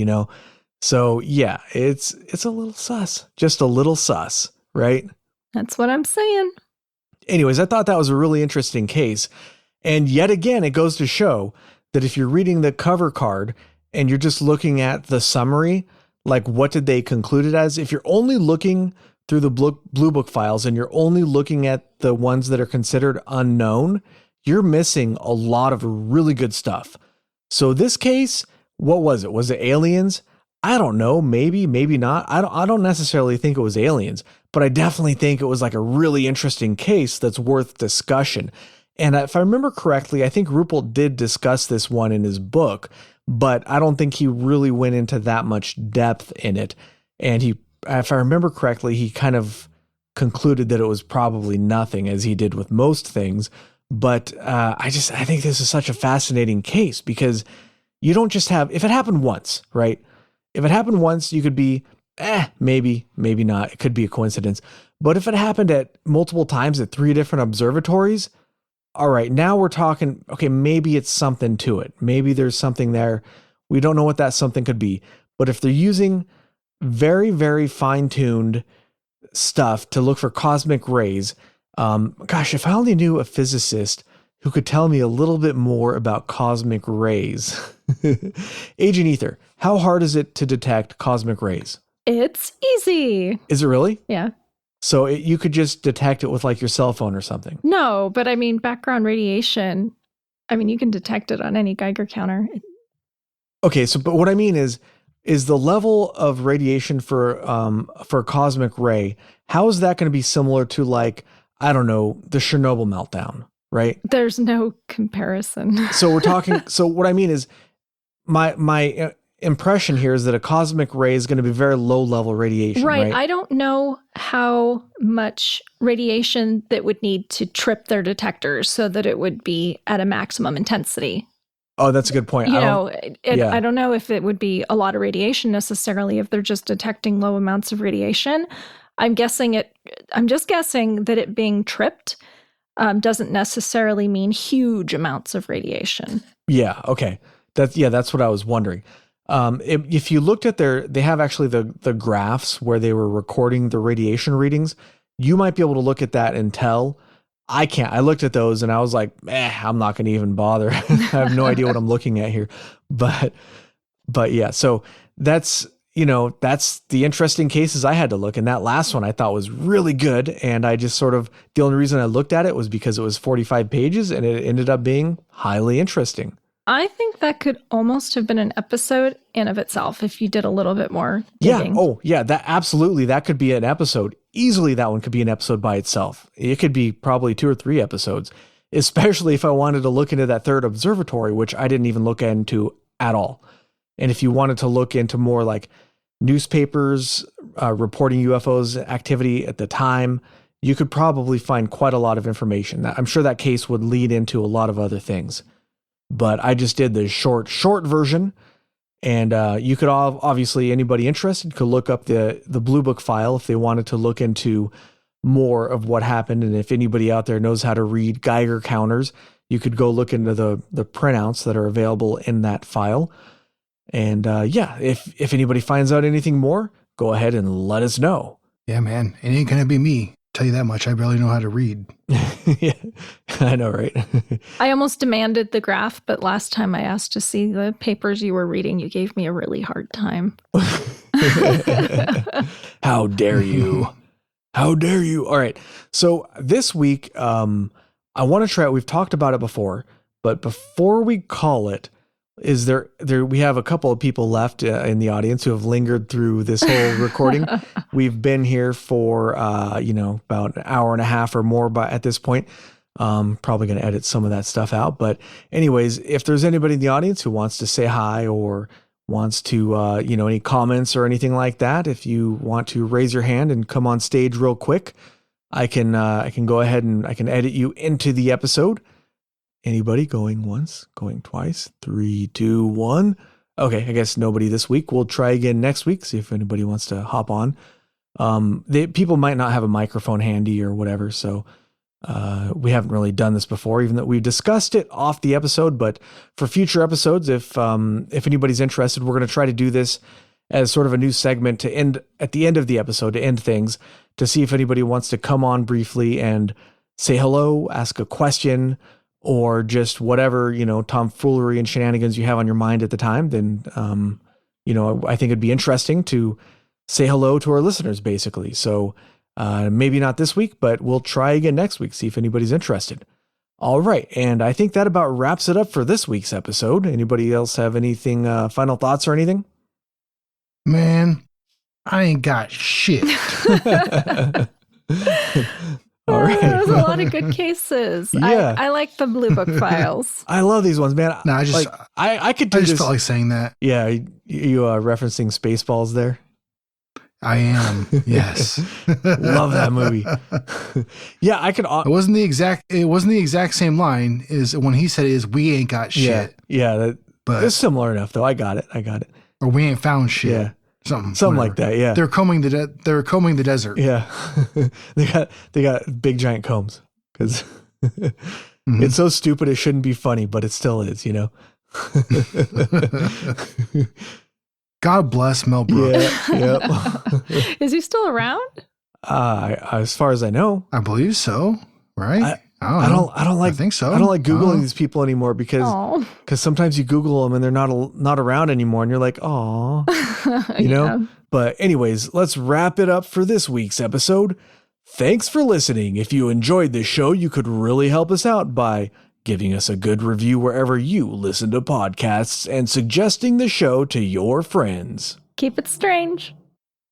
So, yeah, it's a little sus. Just a little sus, right? That's what I'm saying. Anyways, I thought that was a really interesting case. And yet again, it goes to show that if you're reading the cover card and you're just looking at the summary, like what did they conclude it as? If you're only looking through the Blue Book files and you're only looking at the ones that are considered unknown, you're missing a lot of really good stuff. So this case, what was it? Was it aliens? I don't know. Maybe, maybe not. I don't necessarily think it was aliens, but I definitely think it was like a really interesting case that's worth discussion. And if I remember correctly, I think Ruppelt did discuss this one in his book, but I don't think he really went into that much depth in it. And if I remember correctly, he kind of concluded that it was probably nothing, as he did with most things. But I think this is such a fascinating case because you don't just have, if it happened once, right? If it happened once, you could be, maybe, maybe not. It could be a coincidence. But if it happened at multiple times at 3 different observatories, all right, now we're talking, okay, maybe it's something to it. Maybe there's something there. We don't know what that something could be. But if they're using very, very fine-tuned stuff to look for cosmic rays, if I only knew a physicist who could tell me a little bit more about cosmic rays. Agent Ether, how hard is it to detect cosmic rays? It's easy. Is it really? Yeah. So you could just detect it with like your cell phone or something? No, but I mean, background radiation, you can detect it on any Geiger counter. Okay, but what I mean is the level of radiation for a cosmic ray, how is that going to be similar to the Chernobyl meltdown, right? There's no comparison. So we're talking, so what I mean is my impression here is that a cosmic ray is going to be very low level radiation, right? I don't know how much radiation that would need to trip their detectors so that it would be at a maximum intensity. Oh, that's a good point. I don't know if it would be a lot of radiation necessarily if they're just detecting low amounts of radiation. I'm just guessing that it being tripped doesn't necessarily mean huge amounts of radiation. Yeah. Okay. That's what I was wondering. If you looked at they have actually the graphs where they were recording the radiation readings, you might be able to look at that and tell. I can't. I looked at those and I was like, I'm not going to even bother. I have no idea what I'm looking at here. But yeah, so that's the interesting cases I had to look. And that last one I thought was really good. And I just the only reason I looked at it was because it was 45 pages and it ended up being highly interesting. I think that could almost have been an episode in of itself if you did a little bit more digging. Yeah. Oh, yeah. That could be an episode. Easily, that one could be an episode by itself. It could be probably 2 or 3 episodes especially if I wanted to look into that third observatory, which I didn't even look into at all. And if you wanted to look into more like newspapers reporting UFOs activity at the time, you could probably find quite a lot of information. I'm sure that case would lead into a lot of other things. But I just did the short version. And you could obviously, anybody interested could look up the Blue Book file if they wanted to look into more of what happened. And if anybody out there knows how to read Geiger counters, you could go look into the printouts that are available in that file. And if anybody finds out anything more, go ahead and let us know. Yeah, man. It ain't going to be me. Tell you that much. I barely know how to read. Yeah, I know, right? I almost demanded the graph, but last time I asked to see the papers you were reading, you gave me a really hard time. How dare you? How dare you? All right. So this week, I want to try it. We've talked about it before, but before we call it, we have a couple of people left in the audience who have lingered through this whole recording. We've been here for, about an hour and a half or more at this point. Probably going to edit some of that stuff out. But anyways, if there's anybody in the audience who wants to say hi or wants to, any comments or anything like that, if you want to raise your hand and come on stage real quick, I can go ahead and I can edit you into the episode. Anybody going once, going twice, 3, 2, 1. Okay, I guess nobody this week. We'll try again next week. See if anybody wants to hop on. People might not have a microphone handy or whatever, so we haven't really done this before, even though we've discussed it off the episode. But for future episodes, if anybody's interested, we're going to try to do this as sort of a new segment to end at the end of the episode to end things, to see if anybody wants to come on briefly and say hello, ask a question, or just whatever, tomfoolery and shenanigans you have on your mind at the time, then, I think it'd be interesting to say hello to our listeners, basically. So maybe not this week, but we'll try again next week, see if anybody's interested. All right. And I think that about wraps it up for this week's episode. Anybody else have anything, final thoughts or anything? Man, I ain't got shit. All right. There's a lot of good cases. Yeah. I like the Blue Book files. I love these ones, man. No, I could do I just this. felt like saying that. Yeah. You referencing Spaceballs there? I am. Yes. Love that movie. Yeah, I could. It wasn't the exact same line as when he said is we ain't got shit. Yeah. But it's similar enough though. I got it. Or we ain't found shit. Yeah. Something whatever. Like that. Yeah. They're combing the desert. Yeah. they got big giant combs because it's so stupid it shouldn't be funny, but it still is, God bless Mel Brooks. Yeah. Is he still around? As far as I know, I believe so. Right? I don't like. I think so. I don't like Googling these people anymore because sometimes you Google them and they're not around anymore, and you're like, oh, Yeah. But anyways, let's wrap it up for this week's episode. Thanks for listening. If you enjoyed this show, you could really help us out by giving us a good review wherever you listen to podcasts and suggesting the show to your friends. Keep it strange.